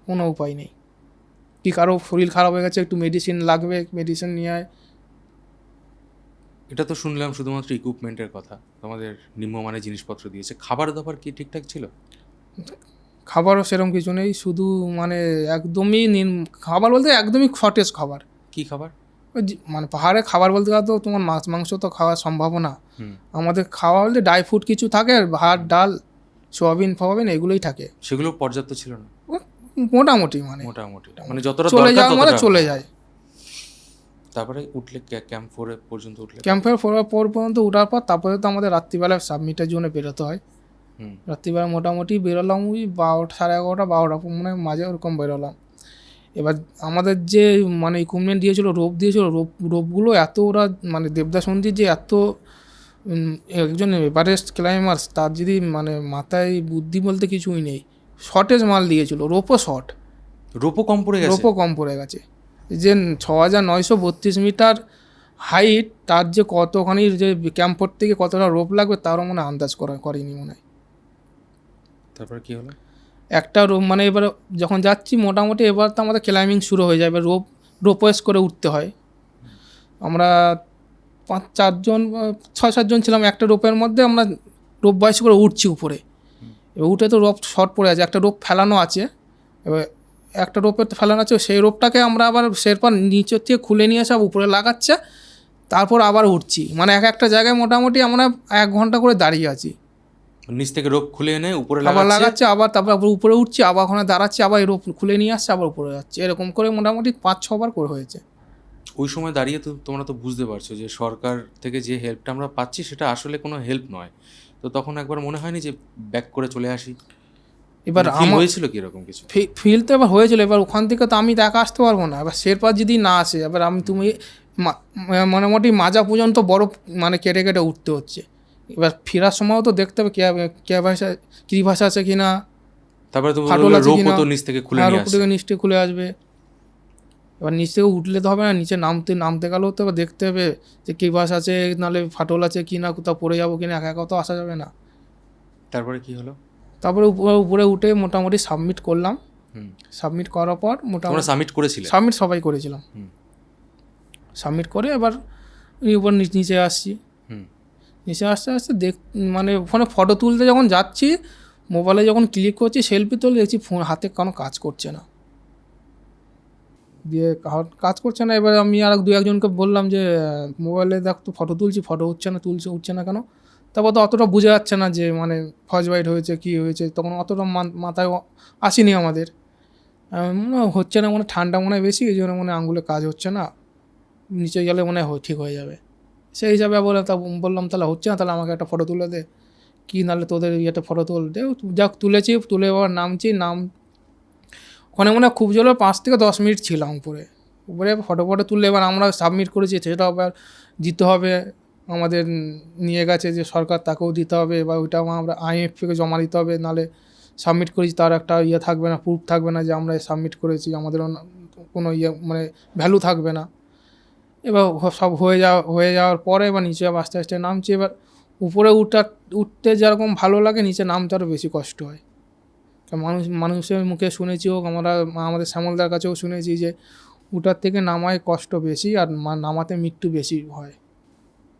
কোনো উপায় নেই। কি কারো শরীর খারাপ হয়ে গেছে, একটু মেডিসিন লাগবে, মেডিসিন নিয়ে আয়। এটা তো শুনলাম শুধুমাত্র ইকুইপমেন্টের কথা, তোমাদের নিম্নমানের জিনিসপত্র দিয়েছে। খাবার দাবার কি ঠিকঠাক ছিল? খাবারও সেরকম কিছু নেই, শুধু মানে একদমই খাবার বলতে একদমই শর্টেজ খাবার। কি খাবার? মানে পাহাড়ে খাবার বলতে গেলে তো তোমার মাছ মাংস তো খাওয়া সম্ভব না। আমাদের খাওয়া বলতে ড্রাই ফ্রুট কিছু থাকে, ভাত ডাল সোয়াবিন ফোয়াবিন এগুলোই থাকে। সেগুলো পর্যাপ্ত ছিল না মোটামুটি মানে মোটামুটি, মানে যতটা চলে দরকার যায় মানে ততটা। চলে যায়। তারপরে উঠলে ক্যাম্প 4 পর্যন্ত উঠলে? ক্যাম্পের পর পর্যন্ত ওঠার পর তারপরে তো আমাদের রাত্রিবেলায় সাবমিটের জন্য বেরোতে হয়। হুম। রাত্রিবেলা মোটামুটি বেরোলাম ওই 12 11:30 12টা মানে মাঝে ওরকম বেরোলাম। এবার আমাদের যে মানে ইকুইপমেন্ট দিয়েছিল, রোপ দিয়েছিল, রোপগুলো এত ওরা মানে দেবদাস মন্দির যে এত একজন এভারেস্ট ক্লাইমার্স, তার যদি মানে মাথায় বুদ্ধি বলতে কিছুই নেই, শর্টেজ মাল দিয়েছিল, রোপও শর্ট, রোপও কম পড়ে গেছে। রোপও কম পড়ে গেছে। যে 6932 মিটার হাইট, তার যে কতখানি যে ক্যাম্পর থেকে কতটা রোপ লাগবে তারও মনে আন্দাজ করেনি মনে হয়। তারপরে কি হলো? একটা রোপ মানে এবার যখন যাচ্ছি মোটামুটি এবার তো আমাদের ক্লাইম্বিং শুরু হয়ে যায়। এবার রোপওয়েস করে উঠতে হয়। আমরা 6-7 জন ছিলাম একটা রোপের মধ্যে, আমরা রোপ বয়স করে উঠছি উপরে। এবার উঠে তো রোপ শর্ট পড়ে আছে, একটা রোপ ফেলানো আছে, এবার একটা রোপের ফেলানো আছে, সেই রোপটাকে আমরা আবার সেরপর নিচের থেকে খুলে নিয়ে এসে উপরে লাগাচ্ছে, তারপর আবার উঠছি। মানে একটা জায়গায় মোটামুটি আমরা 1 ঘন্টা করে দাঁড়িয়ে আছি। নিচ থেকে রোপ খুলে এনে উপরে আবার লাগাচ্ছে, আবার তারপর উপরে উঠছি, আবার ওখানে দাঁড়াচ্ছি, আবার এই রোপ খুলে নিয়ে আসছে, আবার উপরে যাচ্ছে। এরকম করে মোটামুটি 5-6 বার করে হয়েছে। ওই সময় দাঁড়িয়ে তো তোমরা তো বুঝতে পারছো যে সরকার থেকে যে হেল্পটা আমরা পাচ্ছি সেটা আসলে কোনো হেল্প নয়। তো তখন একবার মনে হয়নি যে ব্যাক করে চলে আসি? এবার আমার হয়েছিল কি এরকম কিছু? ফিল তো এবার হয়েছিল। এবার ওখান থেকে তো আমি একা আসতে পারবো না। এবার শেরপা যদি না আসে, এবার তুমি মোটামুটি মাজা পর্যন্ত বরফ মানে কেটে কেটে উঠতে হচ্ছে। এবার ফেরার সময়ও তো দেখতে হবে কী ভাষা আছে কি না, তারপরে তো ফাটল আছে রোপও কিনা, তো নিচ থেকে খুলে রোপ নিয়ে আসছে। থেকে নিচ থেকে খুলে আসবে। এবার নিচ থেকে উঠলে তো হবে না, নিচে নামতে গেলেও তো এবার দেখতে হবে যে কী ভাষা আছে, নাহলে ফাটল আছে কি না, কোথাও পড়ে যাবো কিনা, একা তো আসা যাবে না। তারপরে কি হলো? তারপরে উপরে উঠে মোটামুটি সাবমিট করলাম। সাবমিট করার পর মোটামুটি সাবমিট করেছিলে? সাবমিট সবাই করেছিলাম। সাবমিট করে এবার উপর নিচে আসছি। নিচে আসতে আসতে মানে ফোনে ফটো তুলতে যখন যাচ্ছি, মোবাইলে যখন ক্লিক করছি সেলফি তুলে দেখছি ফোন হাতে কোনো কাজ করছে না, দিয়ে কাজ করছে না। এবার আমি আর 2-1জনকে বললাম যে মোবাইলে দেখ তো ফটো তুলছি, ফটো উঠছে না কেন? তারপর তো অতটা বোঝা যাচ্ছে না যে মানে ফার্স্ট বাইট হয়েছে কী হয়েছে, তখন অতটা মাথায় আসেনি আমাদের। হচ্ছে না, ঠান্ডা মনে হয় বেশি, এই জন্য আঙুলে কাজ হচ্ছে না, নিচে গেলে মনে হয় ঠিক হয়ে যাবে। সেই হিসাবে বললাম তাহলে হচ্ছে না, তাহলে আমাকে একটা ফটো তুলে দে, কি নাহলে তোদের ইয়েতে ফটো তুলে যাক। তুলে এবার নামছি। ওখানে খুব জোরে 5 থেকে 10 মিনিট ছিলাম উপরে ফটো তুললে। এবার আমরা সাবমিট করেছি, সেটা আবার দিতে হবে, আমাদের নিয়ে গেছে যে সরকার, তাকেও দিতে হবে। বা ওইটা আমরা IMFকে জমা দিতে হবে, নাহলে সাবমিট করেছি তার একটা থাকবে না, প্রুফ থাকবে না যে আমরা সাবমিট করেছি, আমাদের কোনো মানে ভ্যালু থাকবে না। এবার সব হয়ে যাওয়ার পরে এবার নিচে আস্তে আস্তে নামছি। এবার উপরে উঠতে যেরকম ভালো লাগে, নিচে নামতে আরও বেশি কষ্ট হয়। মানুষের মুখে শুনেছি হোক, আমাদের শ্যামলদার কাছেও শুনেছি যে উঠার থেকে নামায় কষ্ট বেশি, আর নামাতে মৃত্যু বেশি হয়।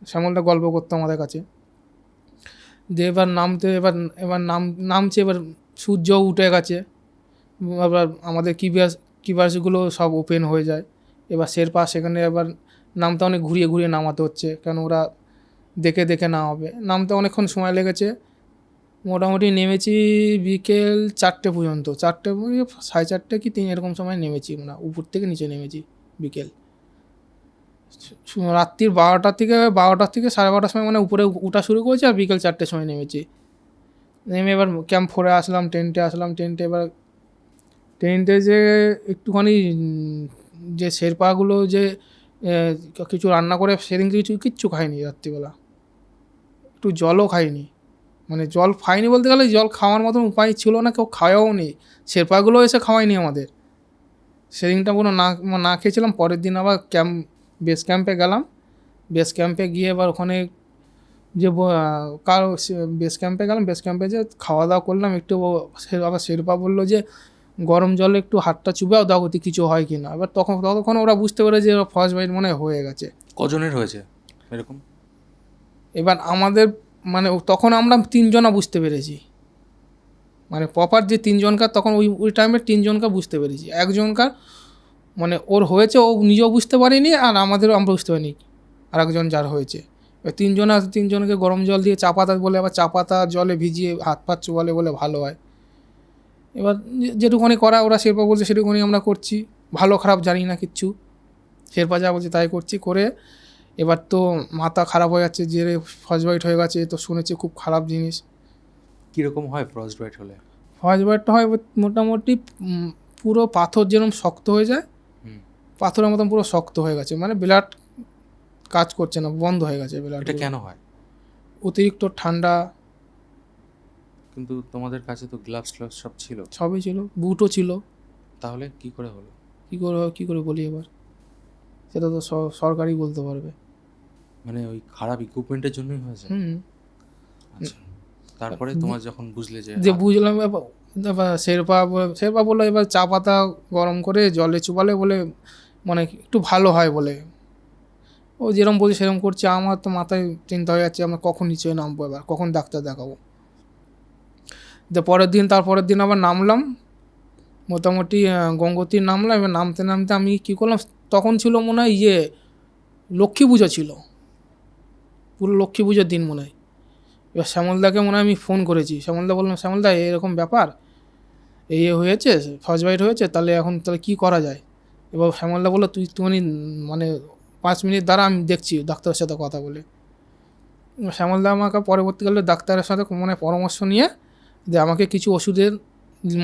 শ্যামলদা গল্প করতো আমাদের কাছে। দিয়ে এবার নামছে, এবার সূর্য উঠে গেছে, এবার আমাদের কিবাসগুলো সব ওপেন হয়ে যায়। এবার শেরপা সেখানে এবার নামতে অনেক ঘুরিয়ে নামাতে হচ্ছে, কারণ ওরা দেখে নামাবে। নামতে অনেকক্ষণ সময় লেগেছে। মোটামুটি নেমেছি বিকেল 4টে পর্যন্ত, 4:30 কি 3 এরকম সময় নেমেছি, উপর থেকে নিচে নেমেছি বিকেল রাত্রির 12টা থেকে 12:30 সময় উপরে উঠা শুরু করেছি, আর বিকেল 4টের সময় নেমেছি। নেমে এবার ক্যাম্প 4 আসলাম, টেন্টে এবার টেন্টে যে একটুখানি যে শেরপাগুলো যে কিছু রান্না করে, সেদিন কিচ্ছু খাইনি রাত্রিবেলা, একটু জলও খাইনি। মানে জল খাইনি বলতে গেলে জল খাওয়ার মতন উপায় ছিল না, কেউ খাওয়াও নেই, শেরপাগুলো এসে খাওয়াইনি আমাদের। সেদিনটা পুরো না খেয়েছিলাম। পরের দিন আবার বেস ক্যাম্পে গেলাম। বেস ক্যাম্পে গিয়ে এবার ওখানে যে বেস ক্যাম্পে যে খাওয়া দাওয়া করলাম একটু, আবার শেরপা বললো যে গরম জলে একটু হাতটা চুবাও দাও, অতি কিছু হয় কি না। এবার তখন ওরা বুঝতে পারে যে ফার্স্ট বাইট মনে হয়ে গেছে। কজনের হয়েছে এরকম? এবার আমাদের মানে তখন আমরা 3 জনা বুঝতে পেরেছি, মানে প্রপার যে 3 জনকার, তখন ওই টাইমে 3 জনকার বুঝতে পেরেছি। একজনকার মানে ওর হয়েছে, ও নিজেও বুঝতে পারিনি, আর আমরা বুঝতে পারিনি আর একজন যার হয়েছে। এবার তিনজনকে গরম জল দিয়ে চা পাতা বলে, আবার চা পাতা জলে ভিজিয়ে হাত পা চোবালে বলে ভালো হয়। এবার যেটুকুনি করা ওরা শেরপা বলছে সেটুকুনি আমরা করছি, ভালো খারাপ জানি না কিচ্ছু, শেরপা যা বলছে তাই করছি। করে এবার তো মাথা খারাপ হয়ে যাচ্ছে, যে ফ্রস্ট বাইট হয়ে গেছে, তো শুনেছি খুব খারাপ জিনিস। কীরকম হয় ফ্রস্ট বাইট হলে? ফ্রস্ট বাইটটা হয় মোটামুটি পুরো পাথর যেরকম শক্ত হয়ে যায়, পাথরের মতন পুরো শক্ত হয়ে গেছে, মানে ব্লাড কাজ করছে না, বন্ধ হয়ে গেছে ব্লাড। এটা কেন হয়? অতিরিক্ত ঠান্ডা। কিন্তু তোমাদের কাছে তো গ্লাভস সব ছিল। সবই ছিল, বুটও ছিল। তাহলে কি করে হলো? কী করে বলি এবার, সেটা তো সরকারই বলতে পারবে। মানে ওই খারাপ ইকুইপমেন্টের জন্যই হয়েছে? আচ্ছা, তারপরে তোমার যখন বুঝলে যে বুঝলাম, এবার শেরপা বললো এবার চা পাতা গরম করে জলে চুবালে বলে মানে একটু ভালো হয় বলে, ও যেরকম বলছে সেরকম করছে। আমার তো মাথায় চিন্তা হয়ে যাচ্ছে আমরা কখন নিচে নামবো, এবার কখন ডাক্তার দেখাবো। তারপরের দিন আবার নামলাম, মোটামুটি গঙ্গোত্রী নামলাম। এবার নামতে নামতে আমি কী করলাম, তখন ছিল মনে হয় লক্ষ্মী পুজো ছিল, পুরো লক্ষ্মী পুজোর দিন মনে হয়। এবার শ্যামলদাকে মনে হয় আমি ফোন করেছি, শ্যামলদা বললাম শ্যামলদা এরকম ব্যাপার, হয়েছে, ফ্রস্ট বাইট হয়েছে, তাহলে কী করা যায়। এবার শ্যামলদা বললো তুমি মানে 5 মিনিট দ্বারা আমি দেখছি ডাক্তারের সাথে কথা বলে। শ্যামলদা আমাকে পরবর্তীকালে ডাক্তারের সাথে মানে পরামর্শ নিয়ে যে আমাকে কিছু ওষুধের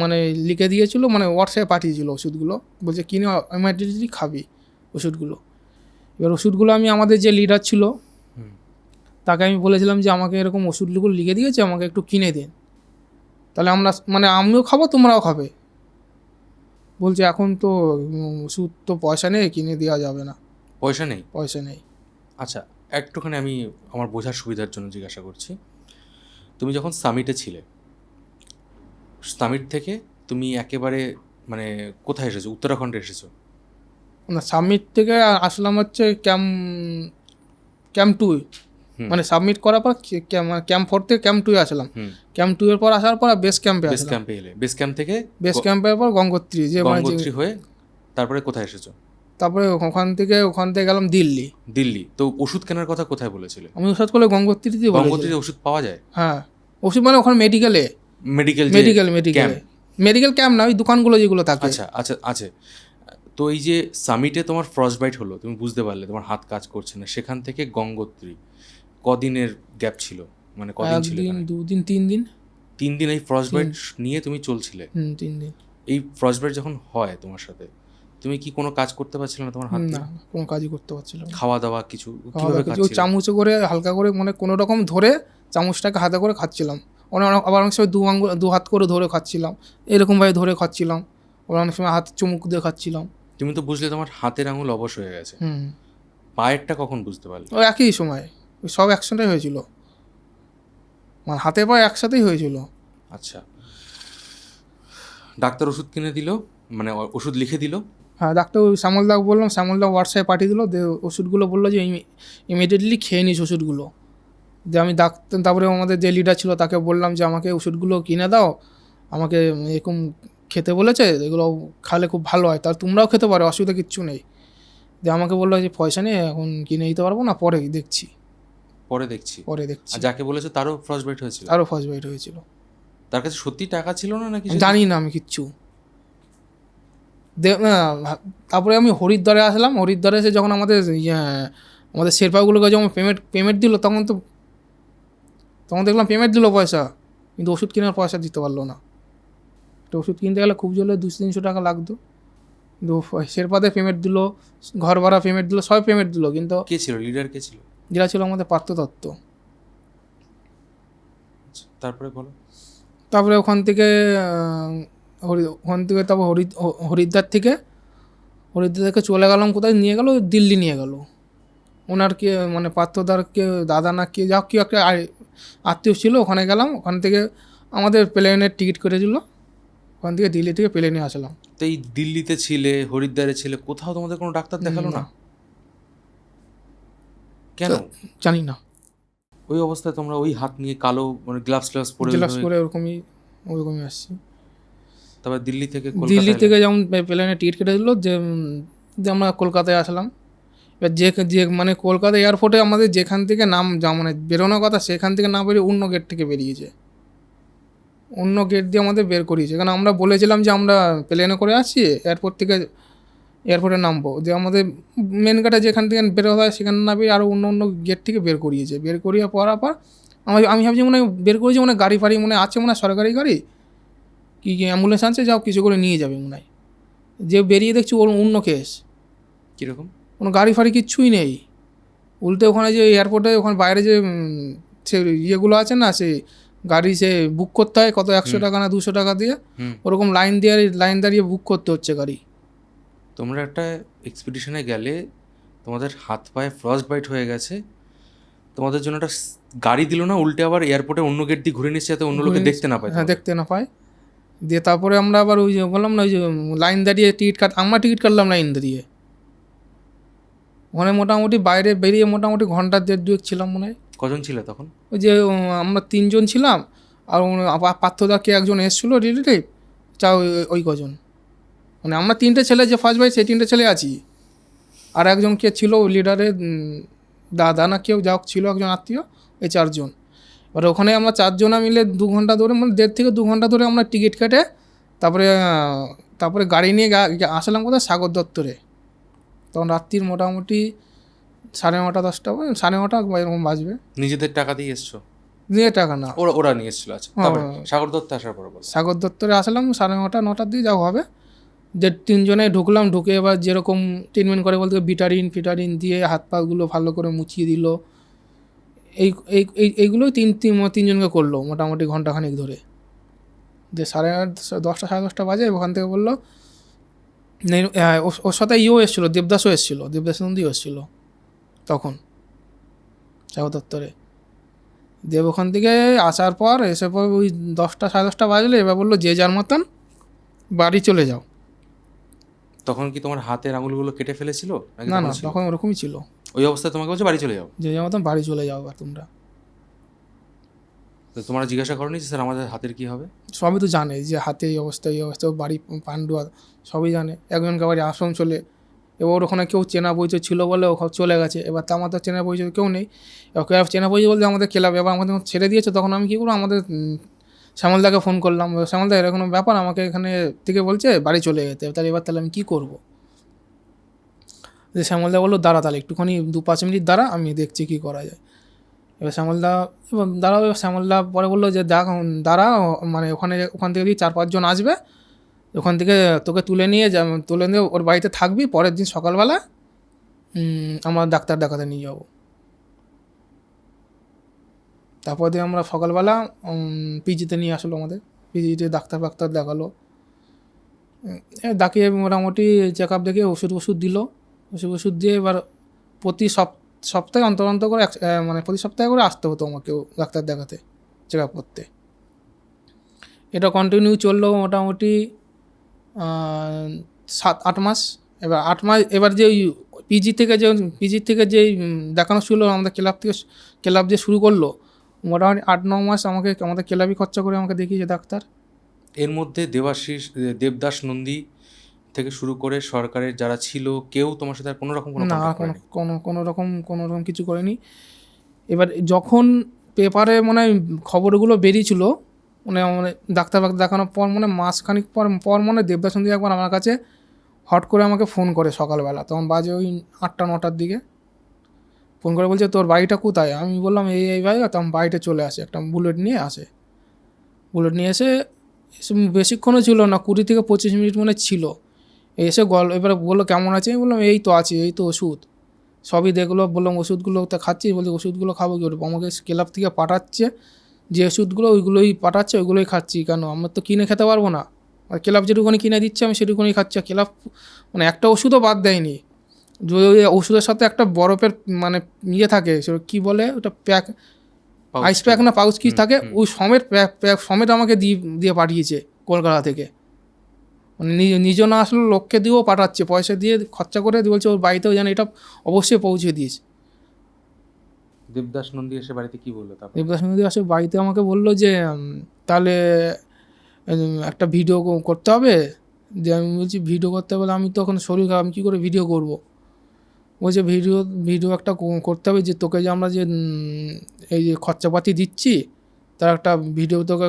মানে লিখে দিয়েছিল, মানে হোয়াটসঅ্যাপে পাঠিয়েছিল ওষুধগুলো, বলছে কিনে ইমিডিয়েটলি খাবি ওষুধগুলো। এবার ওষুধগুলো আমি আমাদের যে লিডার ছিল তাকে আমি বলেছিলাম যে আমাকে এরকম ওষুধগুলো লিখে দিয়েছে, আমাকে একটু কিনে দিন, তাহলে মানে আমিও খাবো তোমরাও খাবে। বলছে এখন তো ওষুধ তো পয়সা নেই, কিনে দেওয়া যাবে না। পয়সা নেই? আচ্ছা, একটুখানি আমি আমার বোঝার সুবিধার জন্য জিজ্ঞাসা করছি। তুমি যখন সামিটে ছিলে, সামিট থেকে তুমি একেবারে মানে কোথায় এসেছো? উত্তরাখণ্ডে এসেছো? না, সাবমিট থেকে আসলাম হচ্ছে ক্যাম্প 2, মানে সাবমিট করার পর ক্যাম্প 4 থেকে ক্যাম্প 2 আসলাম। ক্যাম্প 2 এর পর আসার পর বেস ক্যাম্পে এলে। বেস ক্যাম্প থেকে বেস ক্যাম্পের পর গঙ্গোত্রী হয়ে তারপরে কোথায় এসেছো? তারপরে ওখান থেকে গেলাম দিল্লি। তো ওষুধ কেনার কথা কোথায় বলেছিলে? আমি ওষুধ করে গঙ্গোত্রীতে বলেছি। গঙ্গোত্রীতে ওষুধ পাওয়া যায়? হ্যাঁ, ওষুধ মানে ওখানে মেডিকেল ক্যাম্প না, ওই দোকানগুলো যেগুলো থাকে। আচ্ছা আছে। তো এই যে সামিটে তোমার ফ্রস্ট বাইট হলো, তুমি বুঝতে পারলে তোমার হাত কাজ করছে না, সেখান থেকে গঙ্গোত্রী কদিনের গ্যাপ ছিল? মানে কদিন ছিল? 2 দিন 3 দিন। 3 দিন এই ফ্রস্ট বাইট নিয়ে তুমি চলছিলে? 3 দিন। এই ফ্রস্ট বাইট যখন হয় তোমার সাথে, তুমি কি কোনো কাজ করতে পারছিলে না তোমার হাত? না, কোনো কাজই করতে পারছিলাম না। খাওয়া দাওয়া কিছু কিভাবে খাচ্ছিলে? চামচে করে হালকা করে মানে কোনো রকম ধরে চামচটাকে হাতে করে খাচ্ছিলাম। আবার অনেক সময় 2 হাত করে ধরে খাচ্ছিলাম, এরকমভাবে ধরে খাচ্ছিলাম। আবার অনেক সময় হাত চুমুক দিয়ে খাচ্ছিলাম। তুমি তো বুঝলে তোমার হাতের আঙুল অবশ হয়ে গেছে, পায়েরটা কখন বুঝতে পারলে? ওই একই সময়, ওই সব একসাথেই হয়েছিল, মানে হাতে পায়ে একসাথেই হয়েছিল। আচ্ছা, ডাক্তার ওষুধ কিনে দিল, মানে ওষুধ লিখে দিল? হ্যাঁ, ডাক্তার শ্যামলদাকে বললাম, শ্যামলদা হোয়াটসঅ্যাপে পাঠিয়ে দিল, ওষুধগুলো বললো যে ইমিডিয়েটলি খেয়ে নিস ওষুধগুলো। যে আমি তারপরে আমাদের যে লিডার ছিল তাকে বললাম যে আমাকে ওষুধগুলো কিনে দাও, আমাকে এরকম খেতে বলেছে, এগুলো খালে খুব ভালো হয়, তার তোমরাও খেতে পারো, অসুবিধা কিচ্ছু নেই। যে আমাকে বললো যে পয়সা নেই, এখন কিনে দিতে পারবো না, পরে দেখছি। যাকে বলেছে তারও ফ্রস্ট বাইট হয়েছিল? তার কাছে সত্যি টাকা ছিল না নাকি? জানি না আমি কিচ্ছু। তারপরে আমি হরিদ্বারে আসলাম। হরিদ্বারে এসে যখন আমাদের শেরপাগুলোকে যখন পেমেন্ট দিল, তখন দেখলাম পেমেন্ট দিল পয়সা, কিন্তু ওষুধ কেনার পয়সা দিতে পারলো না। তো ওষুধ কিনতে গেলে খুব জলে 200-300 টাকা লাগতো, কিন্তু শেরপাতে পেমেন্ট দিল, ঘর ভাড়া পেমেন্ট দিল, সব পেমেন্ট দিল। কিন্তু কে ছিল লিডার? কে ছিল? যেটা ছিল আমাদের পার্থ দত্ত। তারপরে বলো। তারপরে ওখান থেকে তারপর হরিদ্বার থেকে চলে গেলাম, কোথায় নিয়ে গেল, দিল্লি নিয়ে গেল। ওনার কে মানে পার্থদার কে দাদা না কে যা কি একটা আত্মীয় ছিল, ওখানে গেলাম। ওখান থেকে আমাদের প্লেনের টিকিট করেছিল, ওখান থেকে দিল্লি থেকে প্লেনে আসলাম। তো এই দিল্লিতে ছিলে, হরিদ্বারে ছিলে, কোথাও তোমাদের কোনো ডাক্তার দেখালো না? কেন জানি না। ওই অবস্থায় তোমরা ওই হাত নিয়ে কালো মানে গ্লাভস পরে ওরকমই আসছি। তারপর দিল্লি থেকে যেমন প্লেনে টিকিট কেটে দিল, যে আমরা কলকাতায় আসলাম। এবার যে মানে কলকাতা এয়ারপোর্টে আমাদের যেখান থেকে মানে বেরোনোর কথা সেখান থেকে না বেরিয়ে অন্য গেট থেকে বেরিয়েছে, অন্য গেট দিয়ে আমাদের বের করিয়েছে। কারণ আমরা বলেছিলাম যে আমরা প্লেনে করে আসছি, এয়ারপোর্ট থেকে এয়ারপোর্টে নামবো, যে আমাদের মেন গেটে যেখান থেকে বেরোতে হয় সেখানে না বেরিয়ে আরও অন্য গেট থেকে বের করিয়েছে। বের করিয়ে পড়ার পর আমি ভাবছি মনে হয় বের করেছি, মনে হয় গাড়ি ফাড়ি মনে হয় আছে, মনে হয় সরকারি গাড়ি কি অ্যাম্বুলেন্স আনছে, যাও কিছু করে নিয়ে যাবে মনে হয়। যে বেরিয়ে দেখছি ওর অন্য কেস, কীরকম? কোনো গাড়ি ফাড়ি কিচ্ছুই নেই। উল্টে ওখানে যে এয়ারপোর্টে ওখানে বাইরে যে সে ইয়েগুলো আছে না, সেই গাড়ি সে বুক করতে হয় কত 100 টাকা না 200 টাকা দিয়ে, ওরকম লাইন দাঁড়িয়ে বুক করতে হচ্ছে গাড়ি। তোমরা একটা এক্সপিডিশনে গেলে, তোমাদের হাত পায়ে ফ্রস্ট বাইট হয়ে গেছে, তোমাদের জন্য একটা গাড়ি দিল না, উল্টে আবার এয়ারপোর্টে অন্য গেট দিয়ে ঘুরে নিচ্ছে যাতে অন্য লোকে দেখতে না পায়। হ্যাঁ, দেখতে না পায়। দিয়ে তারপরে আমরা আবার ওই যে বললাম না, ওই যে লাইন দাঁড়িয়ে আমরা টিকিট কাটলাম লাইন দাঁড়িয়ে। ওখানে মোটামুটি বাইরে বেরিয়ে মোটামুটি ঘন্টা 1.5-2 ছিলাম মনে হয়। কজন ছিল তখন? ওই যে আমরা 3 জন ছিলাম, আর পার্থদা কে একজন এসেছিলো রিলেটিভ, ওই কজন, মানে আমরা 3টে ছেলে যে ফার্স্ট ভাই, সেই 3টে ছেলে আছি। আর একজন কে ছিল লিডারের দাদা না কেউ যা ছিল একজন আত্মীয়, এই 4 জন। এবার ওখানে আমরা 4 জনা মিলে 2 ঘন্টা ধরে, মানে 1.5 থেকে 2 ঘন্টা ধরে আমরা টিকিট কেটে তারপরে গাড়ি নিয়ে আসলাম কোথায়, সাগর দত্তরে। তখন রাত্রির মোটামুটি 9:30 10টা, 9:30 এরকম বাজবে। নিজেদের টাকা দিয়ে এসছো? নিয়ে টাকা না, ওরা নিয়ে এসেছিল। আচ্ছা, তারপরে সাগর দত্ত আসার পর বলো। সাগর দত্তরে আসলাম 9:30 9টার দিকে যাওয়া হবে। যে 3 জনে ঢুকলাম, ঢুকে এবার যেরকম ট্রিটমেন্ট করে বলতে ফিটারিন দিয়ে হাত পাগুলো ভালো করে মুছিয়ে দিল। এইগুলোই তিনজনকে করলো মোটামুটি ঘন্টাখানিক ধরে। যে 10:30 10:30 বাজে ওখান থেকে বললো, ওর সাথে এসেছিলো, দেবদাসও এসেছিলো, দেবদাস নন্দীও এসেছিলো তখন সাগর দত্তরে। দেব ওখান থেকে আসার পর এসে পর ওই 10টা 10:30 বাজলে এবার বললো যে যার মতন বাড়ি চলে যাও। তখন কি তোমার হাতের আঙুলগুলো কেটে ফেলেছিল? না, তখন ওরকমই ছিল। ওই অবস্থায় তোমাকে বলছে বাড়ি চলে যাও, যে যার মতন বাড়ি চলে যাও এবার তোমরা। তো তোমরা জিজ্ঞাসা করনি যে স্যার আমাদের হাতের কি হবে? সবই তো জানে যে হাতে এই অবস্থা বাড়ি পান্ডুয়া সবই জানে। একজনকে বাড়ি আশ্রম চলে, এবার ওখানে কেউ চেনা পরিচয় ছিল বলে ও চলে গেছে। এবার তো আমাদের চেনা পরিচয় কেউ নেই। এবার ক্লাব চেনা পরিচয় বলতে আমাদের ক্লাব এবার আমাদের ছেড়ে দিয়েছে। তখন আমি কী করবো, আমাদের শ্যামলদাকে ফোন করলাম, শ্যামলদা এরকম ব্যাপার, আমাকে এখানে থেকে বলছে বাড়ি চলে যেতে। তাহলে আমি কী করবো? যে শ্যামলদা বললো দাঁড়া, তাহলে একটুখানি 2-5 মিনিট দাঁড়া, আমি দেখছি কী করা যায়। এবার শ্যামলদা পরে বললো যে দাঁড়া, মানে ওখান থেকে 4-5 জন আসবে, ওখান থেকে তোকে তুলে নিয়ে ওর বাড়িতে থাকবি, পরের দিন সকালবেলা আমরা ডাক্তার দেখাতে নিয়ে যাবো। তারপর দিয়ে আমরা সকালবেলা পিজিতে নিয়ে আসলো, আমাদের পিজিতে ডাক্তার দেখালো, দেখিয়ে মোটামুটি চেক আপ দেখে ওষুধ দিল। ওষুধ দিয়ে এবার প্রতি সপ্তাহে অন্তর করে মানে প্রতি সপ্তাহে করে আসতে হতো আমাকেও ডাক্তার দেখাতে, চেক আপ করতে। এটা কন্টিনিউ চললো মোটামুটি 7-8 মাস। এবার 8 মাস, এবার যে পিজি থেকে যে দেখানো ছিল আমাদের ক্লাব যে শুরু করলো, মোটামুটি 8-9 মাস আমাদের ক্লাবই খরচা করে আমাকে দেখিয়েছে ডাক্তার। এর মধ্যে দেবদাস নন্দী থেকে শুরু করে সরকারের যারা ছিল কেউ তোমার সাথে আর কোনো রকম কোনো রকম কিছু করেনি। এবার যখন পেপারে মানে খবরগুলো বেরিয়েছিল, মানে ডাক্তার দেখানোর পর মাসখানিক পর দেবদাস নন্দী একবার আমার কাছে হট করে আমাকে ফোন করে সকালবেলা, তখন বাজে ওই 8টা 9টার দিকে ফোন করে বলছে তোর বাড়িটা কোথায়। আমি বললাম এই ভাই, তখন বাড়িতে চলে আসে, একটা বুলেট নিয়ে এসে বেশিক্ষণও ছিল না, 20 থেকে 25 মিনিট মনে ছিল। এসে এবারে বললো কেমন আছে, আমি বললাম এই তো আছি, এই তো ওষুধ সবই দেখলো। বললাম ওষুধগুলো তো খাচ্ছি, বলছে ওষুধগুলো খাবো কি করবো, আমাকে ক্লাব থেকে পাঠাচ্ছে যে ওষুধগুলো ওইগুলোই পাঠাচ্ছে, ওইগুলোই খাচ্ছি। কেন, আমার তো কিনে খেতে পারবো না, আর ক্লাব যেটুকুনি কিনে দিচ্ছে আমি সেটুকুনি খাচ্ছি। ক্লাব মানে একটা ওষুধও বাদ দেয়নি। ওষুধের সাথে একটা বরফের মানে থাকে, সেটা কী বলে ওটা, প্যাক, আইস প্যাক না পাউচ কি থাকে, ওই সমেত আমাকে দিয়ে পাঠিয়েছে কলকাতা থেকে। মানে নিজ না আসলে লোককে দিয়েও পাঠাচ্ছে, পয়সা দিয়ে খরচা করে বলছে ওর বাড়িতেও যেন এটা অবশ্যই পৌঁছে দিস। দেবদাস নন্দী এসে বাড়িতে কি বললো? দেবদাস নন্দী এসে বাড়িতে আমাকে বললো যে তাহলে একটা ভিডিও করতে হবে। যে আমি বলছি ভিডিও করতে হবে, আমি তখন শরীর খারাপ, আমি কী করে ভিডিও করবো। বলছে ভিডিও ভিডিও একটা করতে হবে, যে তোকে যে আমরা যে এই যে খরচাপাতি দিচ্ছি তার একটা ভিডিও তোকে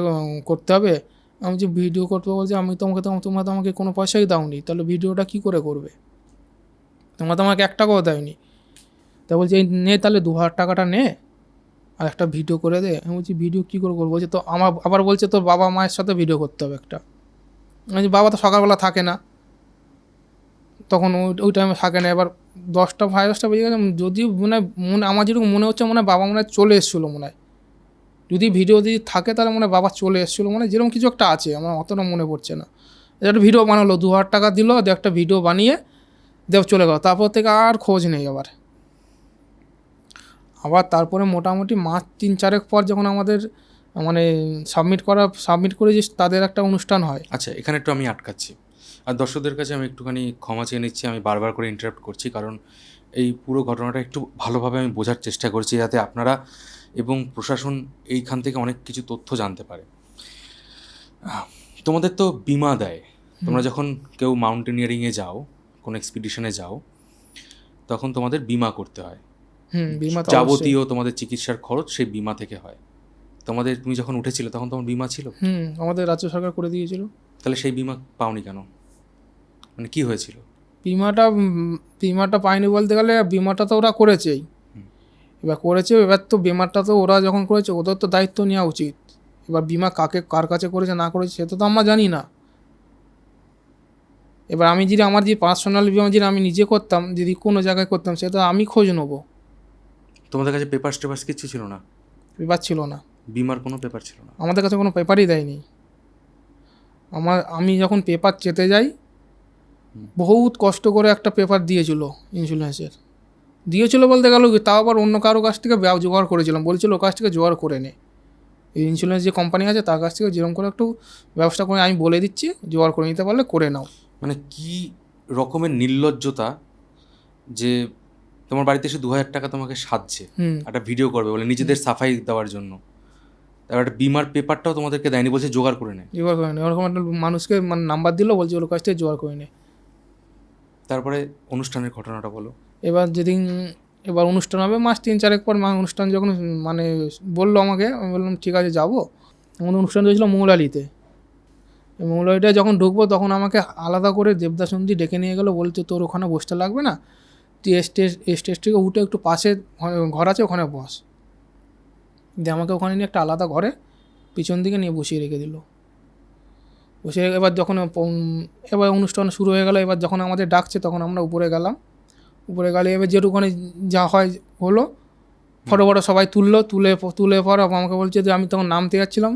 করতে হবে। আমি যে ভিডিও করতে বলছি, আমি তোমাকে তোমরা তো আমাকে কোনো পয়সাই দাওনি, তাহলে ভিডিওটা কী করে করবে? তোমরা তো আমাকে 1 টাকাও দেয়নি। তা বলছে এই নে তাহলে 2,000 টাকাটা নে আর একটা ভিডিও করে দে। আমি বলছি ভিডিও কী করে করবো? বলছে তো আমার আবার বলছে তোর বাবা মায়ের সাথে ভিডিও করতে হবে একটা। আমি বলছি বাবা তো সকালবেলা থাকে না, তখন ওই টাইমে থাকে না। এবার 10টা 10:30 বেজে গেছে, যদি মনে আমার যেরকম মনে হচ্ছে মনে হয় বাবা মনে হয় চলে এসেছিলো মনে হয়। যদি ভিডিও যদি থাকে তাহলে মনে হয় বাবা চলে এসেছিলো, মানে যেরকম কিছু একটা আছে, আমার অতটা মনে পড়ছে না। একটা ভিডিও বানালো, 2,000 টাকা দিল, একটা ভিডিও বানিয়ে চলে গেল। তারপর থেকে আর খোঁজ নেই। আবার তারপরে মোটামুটি মাস 3-4 পর যখন আমাদের মানে সাবমিট করে যে তাদের একটা অনুষ্ঠান হয়। আচ্ছা, এখানে একটু আমি আটকাচ্ছি, আর দর্শকদের কাছে আমি একটুখানি ক্ষমা চেয়ে নিচ্ছি, আমি বারবার করে ইন্টারাপ্ট করছি, কারণ এই পুরো ঘটনাটা একটু ভালোভাবে আমি বোঝার চেষ্টা করছি, যাতে আপনারা এবং প্রশাসন এইখান থেকে অনেক কিছু তথ্য জানতে পারে। তোমাদের তো বিমা দেয়, তোমরা যখন কেউ মাউন্টেনিয়ারিংয়ে যাও, কোনো এক্সপিডিশনে যাও, তখন তোমাদের বিমা করতে হয়। বিমা তো যাবতীয় তোমাদের চিকিৎসার খরচ সেই বিমা থেকে হয়। তুমি যখন উঠেছিলে তখন তোমার বিমা ছিল? আমাদের রাজ্য সরকার করে দিয়েছিল। তাহলে সেই বিমা পাওনি কেন? মানে কি হয়েছিল? বিমাটা পাইনি বলতে গেলে, বিমাটা তো ওরা করেছেই। এবার তো বিমাটা তো ওরা যখন করেছে ওদের তো দায়িত্ব নেওয়া উচিত। এবার বিমা কার কাছে করেছে না করেছে সেটা তো আমরা জানি না। এবার আমি যদি আমার যে পার্সোনাল বিমা যদি আমি নিজে করতাম, যদি কোনো জায়গায় করতাম, সেটা আমি খোঁজ নেবো। তোমাদের কাছে পেপারস কিছু ছিল না? পেপার ছিল না, বিমার কোনো পেপার ছিল না? আমাদের কাছে কোনো পেপারই দেয়নি। আমি যখন পেপার চেতে যাই, বহুত কষ্ট করে একটা পেপার দিয়েছিল ইন্স্যুরেন্সের। দিয়েছিল বলতে গেল তাও আবার অন্য কারো কাছ থেকে জোগাড় করেছিলাম, বলছিল ওর কাছ থেকে জোগাড় করে নে। এই ইন্স্যুরেন্স যে কোম্পানি আছে তার কাছ থেকে যেরকম করে একটু ব্যবস্থা করে আমি বলে দিচ্ছি, জোগাড় করে নিতে পারলে করে নাও। মানে কি রকমের নির্লজ্জতা যে তোমার বাড়িতে এসে 2,000 টাকা তোমাকে সাজছে একটা ভিডিও করবে বলে, নিজেদের সাফাই দেওয়ার জন্য। তারপর একটা বিমার পেপারটাও তোমাদেরকে দেয়নি, বলছে জোগাড় করে নেয়। জোগাড় করে নে, ওরকম একটা মানুষকে মানে নাম্বার দিল, বলছে ওর কাছ থেকে জোগাড় করে নে। তারপরে অনুষ্ঠানের ঘটনাটা বলো। এবার অনুষ্ঠান হবে মাস 3-4 পর। অনুষ্ঠান যখন মানে বললো আমাকে, আমি বললাম ঠিক আছে যাবো। আমাদের অনুষ্ঠান হয়েছিল মৌলালিতে। মৌলালিটা যখন ঢুকবো তখন আমাকে আলাদা করে দেবদাস নন্দী ডেকে নিয়ে গেলো, বলছে তোর ওখানে বসতে লাগবে না, তুই স্টেজ থেকে উঠে একটু পাশে ঘর আছে ওখানে বস। দিয়ে আমাকে ওখানে নিয়ে একটা আলাদা ঘরে পিছন দিকে নিয়ে বসিয়ে রেখে দিল। এবার অনুষ্ঠান শুরু হয়ে গেল। এবার যখন আমাদের ডাকছে তখন আমরা উপরে গেলাম। উপরে গেলে এবার যেটুখানি যা হয় হলো, ফটো সবাই তুলে পর আমাকে বলছে যে, আমি তখন নামতে যাচ্ছিলাম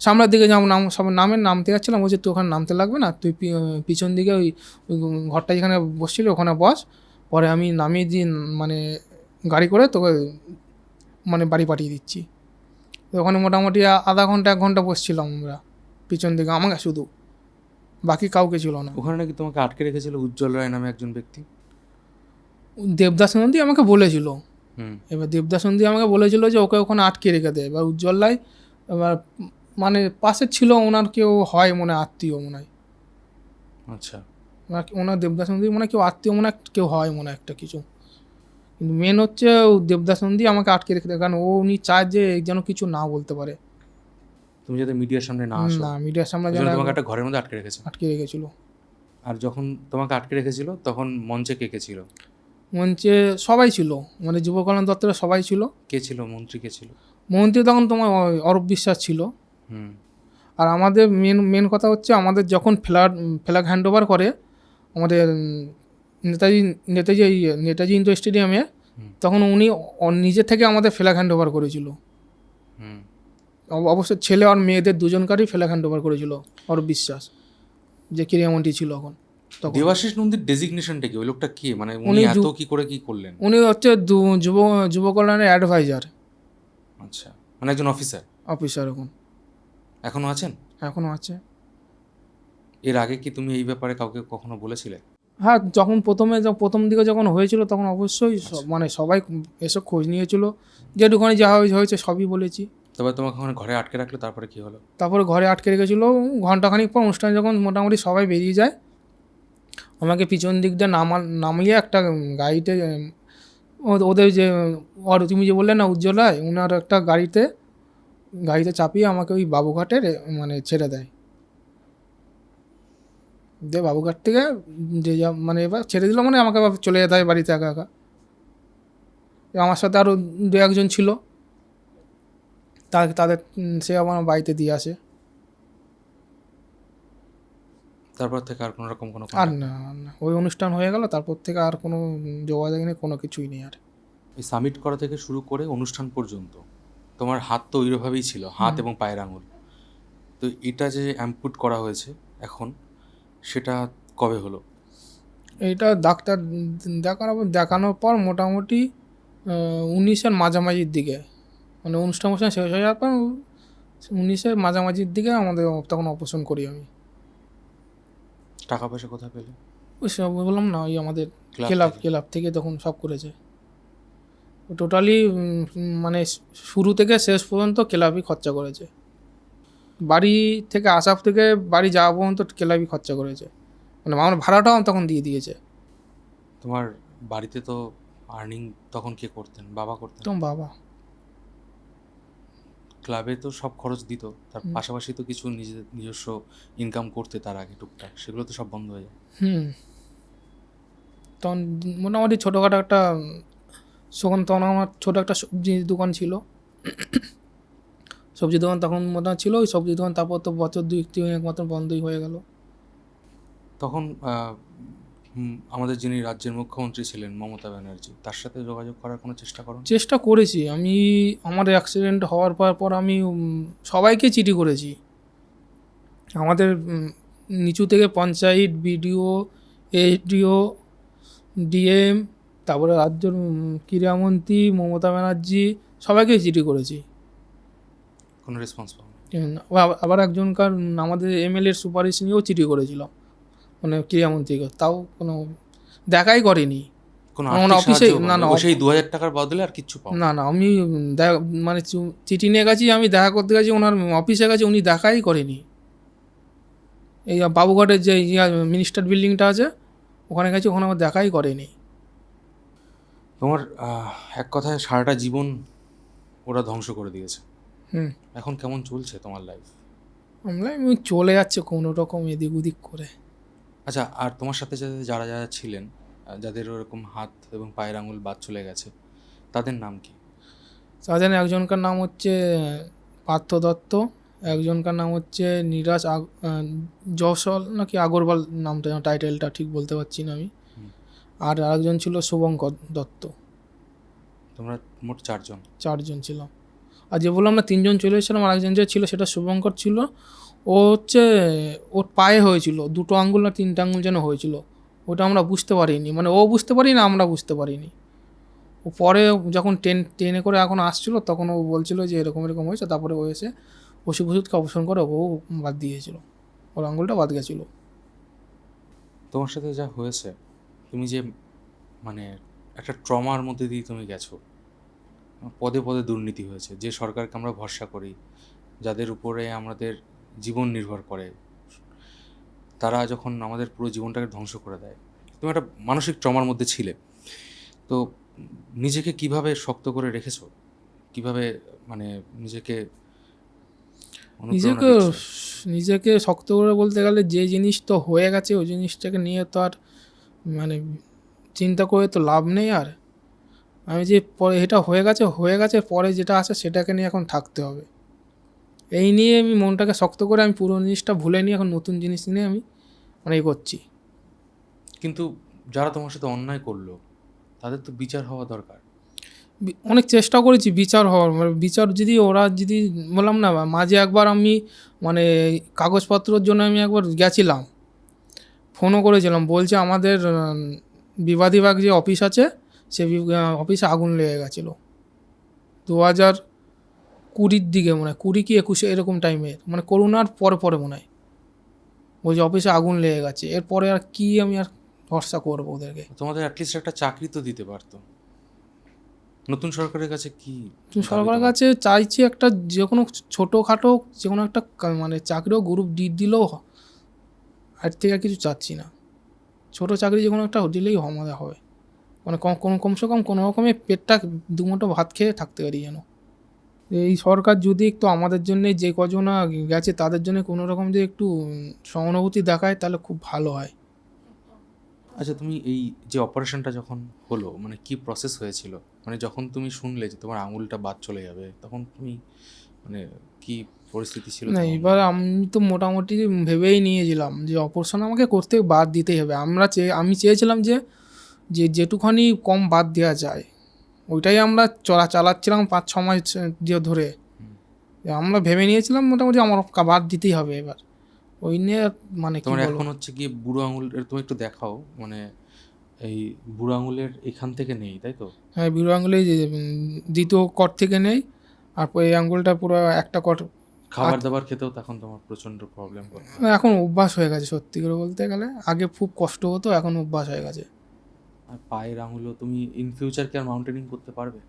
সামনের দিকে, সব নামতে যাচ্ছিলাম। বলছে তুই ওখানে নামতে লাগবে না, তুই পিছন দিকে ওই ঘরটা যেখানে বসছিল ওখানে বস, পরে আমি নামিয়ে দিয়ে মানে গাড়ি করে তোকে মানে বাড়ি পাঠিয়ে দিচ্ছি। তো ওখানে মোটামুটি আধা ঘন্টা 1 ঘন্টা বসছিলাম আমরা পিছন দিকে, আমাকে শুধু, বাকি কাউকে ছিল না। ওখানে নাকি তোমাকে আটকে রেখেছিল উজ্জ্বল রায় নামে একজন ব্যক্তি? দেবদাস নন্দী আমাকে বলেছিল। এবার দেবদাস নন্দী আমাকে বলেছিল যে ওকে ওখানে আটকে রেখে দেয়। এবার উজ্জ্বল রায় এবার মানে পাশে ছিল, ওনার কেউ হয় মনে আত্মীয় মনে হয়। আচ্ছা, ওনার দেবদাস নন্দী মনে কেউ আত্মীয় মনে কেউ হয় মনে একটা কিছু। কিন্তু মেন হচ্ছে দেবদাস নন্দী আমাকে আটকে রেখে দেয়, কারণ উনি চায় যে যেন কিছু না বলতে পারে। তুমি যাতে মিডিয়ার সামনে না আসো। না, মিডিয়ার সামনে যেন তোমাকে একটা ঘরের মধ্যে আটকে রেখেছিল। আর যখন তোমাকে আটকে রেখেছিল তখন মঞ্চে কে কে ছিল? মঞ্চে সবাই ছিল, মানে যুব কল্যাণ দপ্তরের সবাই ছিল। কে ছিল মন্ত্রী? কে ছিল মন্ত্রী? তখন তোমার অরূপ বিশ্বাস ছিল। আর আমাদের মেন কথা হচ্ছে, আমাদের যখন ফ্ল্যাগ হ্যান্ড ওভার করে আমাদের নেতাজি ইন্ডোর স্টেডিয়ামে, তখন উনি নিজের থেকে আমাদের ফ্ল্যাগ হ্যান্ড ওভার করেছিল। অবশ্য ছেলে আর মেয়েদের দুজনকারই ফ্ল্যাগ হ্যান্ড ওভার করেছিল অরূপ বিশ্বাস, যে ক্রীড়ামন্ত্রী ছিল এখন। দেবাশিস নন্দীর ডেজিগনেশনটা কি? ওই লোকটা কি, মানে উনি এত কি করে কি করলেন? উনি হচ্ছে যুব কল্যাণের অ্যাডভাইজার। আচ্ছা, মানে একজন অফিসার। এখনো আছেন? এখনো আছে। এর আগে কি তুমি এই ব্যাপারে কাউকে কখনো বলেছিলে? হ্যাঁ, যখন প্রথম দিকে যখন হয়েছিল তখন অবশ্যই মানে সবাই এসব খোঁজ নিয়েছিল, যেটুখানি যা হয়েছে সবই বলেছি। তবে তোমাকে ওখানে ঘরে আটকে রাখলো, তারপরে কি হলো? তারপরে ঘরে আটকে রেখেছিল ঘন্টাখানিক পর। অনুষ্ঠান যখন মোটামুটি সবাই বেরিয়ে যায়, আমাকে পিছন দিক দিয়ে নামিয়ে একটা গাড়িতে ওদের যে তুমি যে বললে না উজ্জ্বলায়, ওনার একটা গাড়িতে চাপিয়ে আমাকে ওই বাবুঘাটের মানে ছেড়ে দেয়। দিয়ে বাবুঘাট থেকে যে মানে এবার ছেড়ে দিল, মানে আমাকে আবার চলে যেতে হয় বাড়িতে একা একা। আমার সাথে আরও 2-1 জন ছিল, তাদের সে আমার বাড়িতে দিয়ে আসে। তারপর থেকে আর কোনো রকম কোনো আর contact? না না, ওই অনুষ্ঠান হয়ে গেল, তারপর থেকে আর কোনো যোগাযোগ নেই, কোনো কিছুই নেই আর। এই সামিট করা থেকে শুরু করে অনুষ্ঠান পর্যন্ত তোমার হাত তো ওইভাবেই ছিল, হাত এবং পায়ের আঙুল। তো এটা যে অ্যাম্পুট করা হয়েছে এখন, সেটা কবে হলো? এইটা ডাক্তার দেখানোর পর মোটামুটি 19-এর মাঝামাঝির দিকে, মানে অনুষ্ঠান শেষ হয়ে যাওয়ার পর 19-এর মাঝামাঝির দিকে আমাদের তখন অপারেশন করি আমি। টাকা পয়সা কোথায় পেলে? ওই সব বললাম না, ওই আমাদের ক্লাব ক্লাব থেকে তখন সব করেছে। টোটালি মানে শুরু থেকে শেষ পর্যন্ত ক্লাবই খরচা করেছে। বাড়ি থেকে আসা থেকে বাড়ি যাওয়া পর্যন্ত ক্লাবই খরচা করেছে, মানে আমার ভাড়াটাও তখন দিয়ে দিয়েছে। তোমার বাড়িতে তো আর্নিং তখন কে করতেন? বাবা করতেন? তখন বাবা। ক্লাবে তো সব খরচ দিত, তার পাশাপাশি তো কিছু নিজস্ব ইনকাম করতে তার আগে টুকটাক, সেগুলো তো সব বন্ধ হয়ে যায়। তখন মোটামুটি ছোটোখাটো একটা তখন আমার ছোটো একটা সবজির দোকান ছিল। সবজি দোকান তখন মোটামুটি ছিল, ওই সবজি দোকান তারপর তো বছর 2-3 মতো বন্ধই হয়ে গেল। তখন আমাদের যিনি রাজ্যের মুখ্যমন্ত্রী ছিলেন মমতা ব্যানার্জি, তার সাথে যোগাযোগ করার কোনো চেষ্টা করো? চেষ্টা করেছি আমি। আমার অ্যাক্সিডেন্ট হওয়ার পর আমি সবাইকে চিঠি করেছি। আমাদের নিচু থেকে পঞ্চায়েত, বিডিও, এসডিও, ডিএম, তারপরে রাজ্যের ক্রীড়ামন্ত্রী মমতা ব্যানার্জি, সবাইকে চিঠি করেছি। কোনো রেসপন্স পাও? আবার একজনকার আমাদের এমএলএর সুপারিশ নিয়েও চিঠি করেছিলাম, মানে ক্রীড়ামন্ত্রীকে, তাও কোনো দেখাই করেনি। কোনো আমার আর্থিক অফিসে সাহায্য না ওই সেই 2000 টাকার বদলে আর কিচ্ছু পাও? না আমি মানে চিঠি নিয়ে গেছি, আমি দেখা করতে গেছি ওনার অফিসে গেছি, উনি দেখাই করেনি। এই বাবুঘাটের যে মিনিস্টার বিল্ডিংটা আছে, ওখানে গেছি, ওখানে আমার দেখাই করেনি। তোমার এক কথায় সারাটা জীবন ওরা ধ্বংস করে দিয়েছে। এখন কেমন চলছে তোমার লাইফ? আমি চলে যাচ্ছে কোনো রকম এদিক ওদিক করে। আচ্ছা, আর তোমার সাথে যারা যারা ছিলেন, যাদের ওরকম হাত এবং পায়ের আঙুল বাদ চলে গেছে, তাদের নাম কি? তাদের একজনকার নাম হচ্ছে পার্থ দত্ত, একজনকার নাম হচ্ছে নীরাজ জয়সল নাকি আগরওয়াল, নামটা টাইটেলটা ঠিক বলতে পারছি না আমি। আর আরেকজন ছিল শুভঙ্কর দত্ত। তোমরা মোট 4 জন? ছিলাম। আর যে বললাম না 3 জন চলে এসেছিলাম, আরেকজন যে ছিল সেটা শুভঙ্কর ছিল। ও হচ্ছে ওর পায়ে হয়েছিল 2 আঙ্গুল না 3 আঙ্গুল যেন হয়েছিল, ওটা আমরা বুঝতে পারিনি, মানে ও বুঝতে পারি না, আমরা বুঝতে পারিনি। ও পরে যখন ট্রেনে করে এখন আসছিলো, তখন ও বলছিল যে এরকম হয়েছে, তারপরে ও এসে ওষুধকে অপারেশন করে ও বাদ দিয়েছিল, ওর আঙ্গুলটা বাদ গেছিলো। তোমার সাথে যা হয়েছে, তুমি যে মানে একটা ট্রমার মধ্যে দিয়ে তুমি গেছো, পদে পদে দুর্নীতি হয়েছে, যে সরকারকে আমরা ভরসা করি, যাদের উপরে আমাদের জীবন নির্ভর করে, তারা যখন আমাদের পুরো জীবনটাকে ধ্বংস করে দেয়, তুমি একটা মানসিক ট্রমার মধ্যে ছিলে। তো নিজেকে কিভাবে শক্ত করে রেখেছো? কিভাবে মানে নিজেকে নিজেকে শক্ত করে বলতে গেলে, যে জিনিস তো হয়ে গেছে ওই জিনিসটাকে নিয়ে তো আর মানে চিন্তা করে তো লাভ নেই। আর আমি যে পরে এটা হয়ে গেছে, পরে যেটা আছে সেটাকে নিয়ে এখন থাকতে হবে, এই নিয়ে আমি মনটাকে শক্ত করে আমি পুরো জিনিসটা ভুলে নিয়ে এখন নতুন জিনিস নিয়ে আমি মানে করছি। কিন্তু যারা তোমার সাথে অন্যায় করলো, তাদের তো বিচার হওয়া দরকার। অনেক চেষ্টা করেছি বিচার হওয়ার, মানে বিচার ওরা যদি বললাম না, মাঝে একবার আমি মানে কাগজপত্রের জন্য আমি একবার গেছিলাম, ফোনও করেছিলাম, বলছে আমাদের বিবাদ যে অফিস আছে সে অফিসে আগুন লেগে গেছিলো 2020 দিকে, মনে হয় 20 কি 21 এরকম টাইমের, মানে করোনার পরে মনে হয়, ওই যে অফিসে আগুন লেগে গেছে। এরপরে আর কি আমি আর ভরসা করবো ওদেরকে? তোমাদের অ্যাটলিস্ট একটা চাকরি তো দিতে পারতো। নতুন সরকারের কাছে কি? সরকারের কাছে চাইছি একটা যে কোনো ছোটোখাটো যে কোনো একটা মানে চাকরিও গ্রুপ ডি দিলেও, আর থেকে কিছু চাচ্ছি না, ছোটো চাকরি যে কোনো একটা দিলেই আমাদের হবে, মানে কমসে কম কোনো রকমে পেটটা দুমুঠো ভাত খেয়ে থাকতে পারি যেন। এই সরকার যদি একটু আমাদের জন্যে যে কজনা গেছে তাদের জন্য কোনো রকম যে একটু সহানুভূতি দেখায় তাহলে খুব ভালো হয়। আচ্ছা, তুমি এই যে অপারেশনটা যখন হলো, মানে কি প্রসেস হয়েছিল? মানে যখন তুমি শুনলে যে তোমার আঙুলটা বাদ চলে যাবে, তখন তুমি মানে কি পরিস্থিতি ছিল না, তোমার? এবার আমি তো মোটামুটি ভেবেই নিয়েছিলাম যে অপারেশন আমাকে করতে বাদ দিতেই হবে। আমি চেয়েছিলাম যে যেটুখানি কম বাদ দেওয়া যায় ওইটাই আমরা চালাচ্ছিলাম 5-6 মাস দিয়ে ধরে। আমরা ভেবে নিয়েছিলাম মোটামুটি আমার বাদ দিতেই হবে এবার। ওই নিয়ে মানে কি তোমার বলবো, এখন হচ্ছে গিয়ে বুড়ো আঙুল, তুমি একটু দেখাও, মানে এই বুড়ো আঙুলের এখান থেকে নেই, তাই তো? হ্যাঁ বুড়ো আঙুলে দ্বিতীয় কট থেকে নেই, আর এই আঙুলটা পুরো একটা কট। খাবার দাবার খেতেও তখন তোমার প্রচণ্ড প্রবলেম করে। এখন অভ্যাস হয়ে গেছে সত্যি করে বলতে গেলে, আগে খুব কষ্ট হতো, এখন অভ্যাস হয়ে গেছে। আর পায়ের আঙুলও তুমি ইন ফিউচার কি আর মাউন্টেনিং করতে পারবে?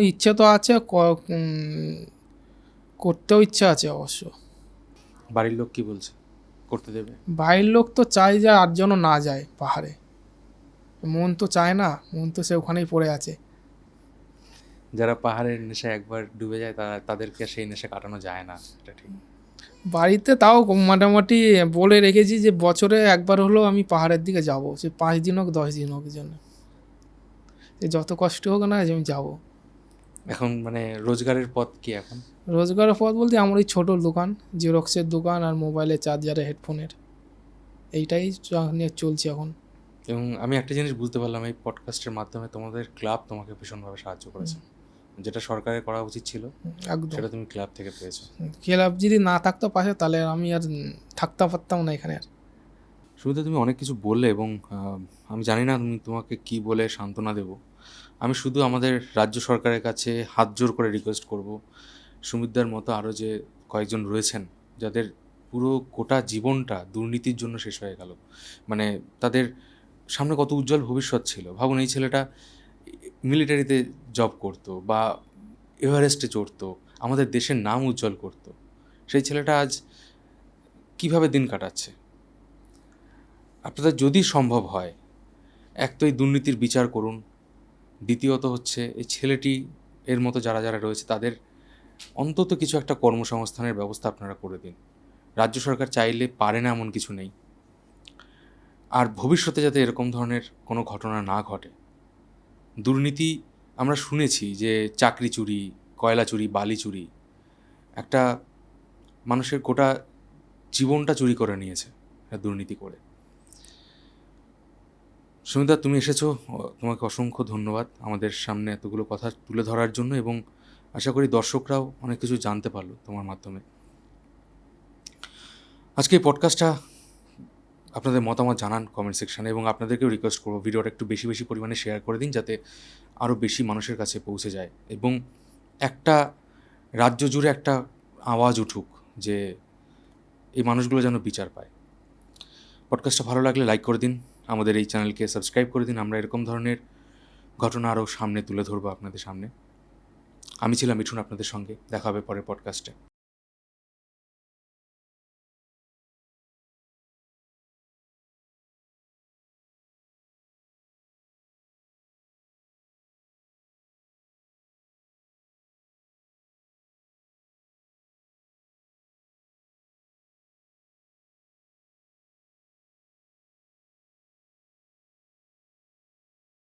ইচ্ছে তো আছে, করতেও ইচ্ছা আছে অবশ্য। বাড়ির লোক কি বলছে, করতে দেবে? বাইরের লোক তো চায় যে আর যেন না যায় পাহাড়ে, মন তো চায় না, মন তো সে ওখানেই পড়ে আছে। যারা পাহাড়ের নেশায় একবার ডুবে যায় তাদেরকে সেই নেশা কাটানো যায় না, এটা ঠিক। বাড়িতে তাও মোটামুটি বলে রেখেছি যে বছরে একবার হলেও আমি পাহাড়ের দিকে যাব, সে 5 দিন হোক 10 দিন হোক জন্য, সে যত কষ্ট হোক না যে আমি যাবো। এখন মানে রোজগারের পথ কি এখন? রোজগারের পথ বলতে আমার ওই ছোটো দোকান, জেরক্সের দোকান আর মোবাইলের চার্জারের হেডফোনের, এইটাই নিয়ে চলছে এখন। এবং আমি একটা জিনিস বুঝতে পারলাম এই পডকাস্টের মাধ্যমে, তোমাদের ক্লাব তোমাকে ভীষণভাবে সাহায্য করেছে, যেটা সরকারের করা উচিত ছিল একদম। সেটা তুমি ক্লাব থেকে পেয়েছো। ক্লাব যদি না থাকতো পাশে তাহলে আমি আর থাকতে পারতাম না এখানে আর। শুরুতে তুমি অনেক কিছু বললে এবং আমি জানি না তোমাকে কি বলে সান্ত্বনা দেব। আমি শুধু আমাদের রাজ্য সরকারের কাছে হাত জোর করে রিকোয়েস্ট করব, সুমিতদার মতো আরও যে কয়েকজন রয়েছেন যাদের পুরো গোটা জীবনটা দুর্নীতির জন্য শেষ হয়ে গেল, মানে তাদের সামনে কত উজ্জ্বল ভবিষ্যৎ ছিল। ভাবুন, এই ছেলেটা মিলিটারিতে জব করতো বা এভারেস্টে চড়তো, আমাদের দেশের নাম উজ্জ্বল করতো, সেই ছেলেটা আজ কিভাবে দিন কাটাচ্ছে। আপনাদের যদি সম্ভব হয়, এক তো এই দুর্নীতির বিচার করুন, দ্বিতীয়ত হচ্ছে এই ছেলেটি এর মতো যারা যারা রয়েছে তাদের অন্তত কিছু একটা কর্মসংস্থানের ব্যবস্থা আপনারা করে দিন। রাজ্য সরকার চাইলে পারে না এমন কিছু নেই। আর ভবিষ্যতে যাতে এরকম ধরনের কোনো ঘটনা না ঘটে। দুর্নীতি আমরা শুনেছি যে চাকরি চুরি, কয়লা চুরি, বালি চুরি, একটা মানুষের গোটা জীবনটা চুরি করে নিয়েছে দুর্নীতি করে। সুমিতা, তুমি এসেছো, তোমাকে অসংখ্য ধন্যবাদ আমাদের সামনে এতগুলো কথা তুলে ধরার জন্য, এবং আশা করি দর্শকরাও অনেক কিছু জানতে পারলো তোমার মাধ্যমে। আজকে এই পডকাস্টটা আপনাদের মতামত জানান কমেন্ট সেকশানে, এবং আপনাদেরকেও রিকোয়েস্ট করবো ভিডিওটা একটু বেশি বেশি পরিমাণে শেয়ার করে দিন যাতে আরও বেশি মানুষের কাছে পৌঁছে যায়, এবং একটা রাজ্য জুড়ে একটা আওয়াজ উঠুক যে এই মানুষগুলো যেন বিচার পায়। পডকাস্টটা ভালো লাগলে লাইক করে দিন, আমাদের এই চ্যানেলকে সাবস্ক্রাইব করে দিন। আমরা এরকম ধরনের ঘটনা আরও সামনে তুলে ধরবো আপনাদের সামনে। আমি ছিলাম মিঠুন আপনাদের সঙ্গে, দেখা হবে পরের পডকাস্টে।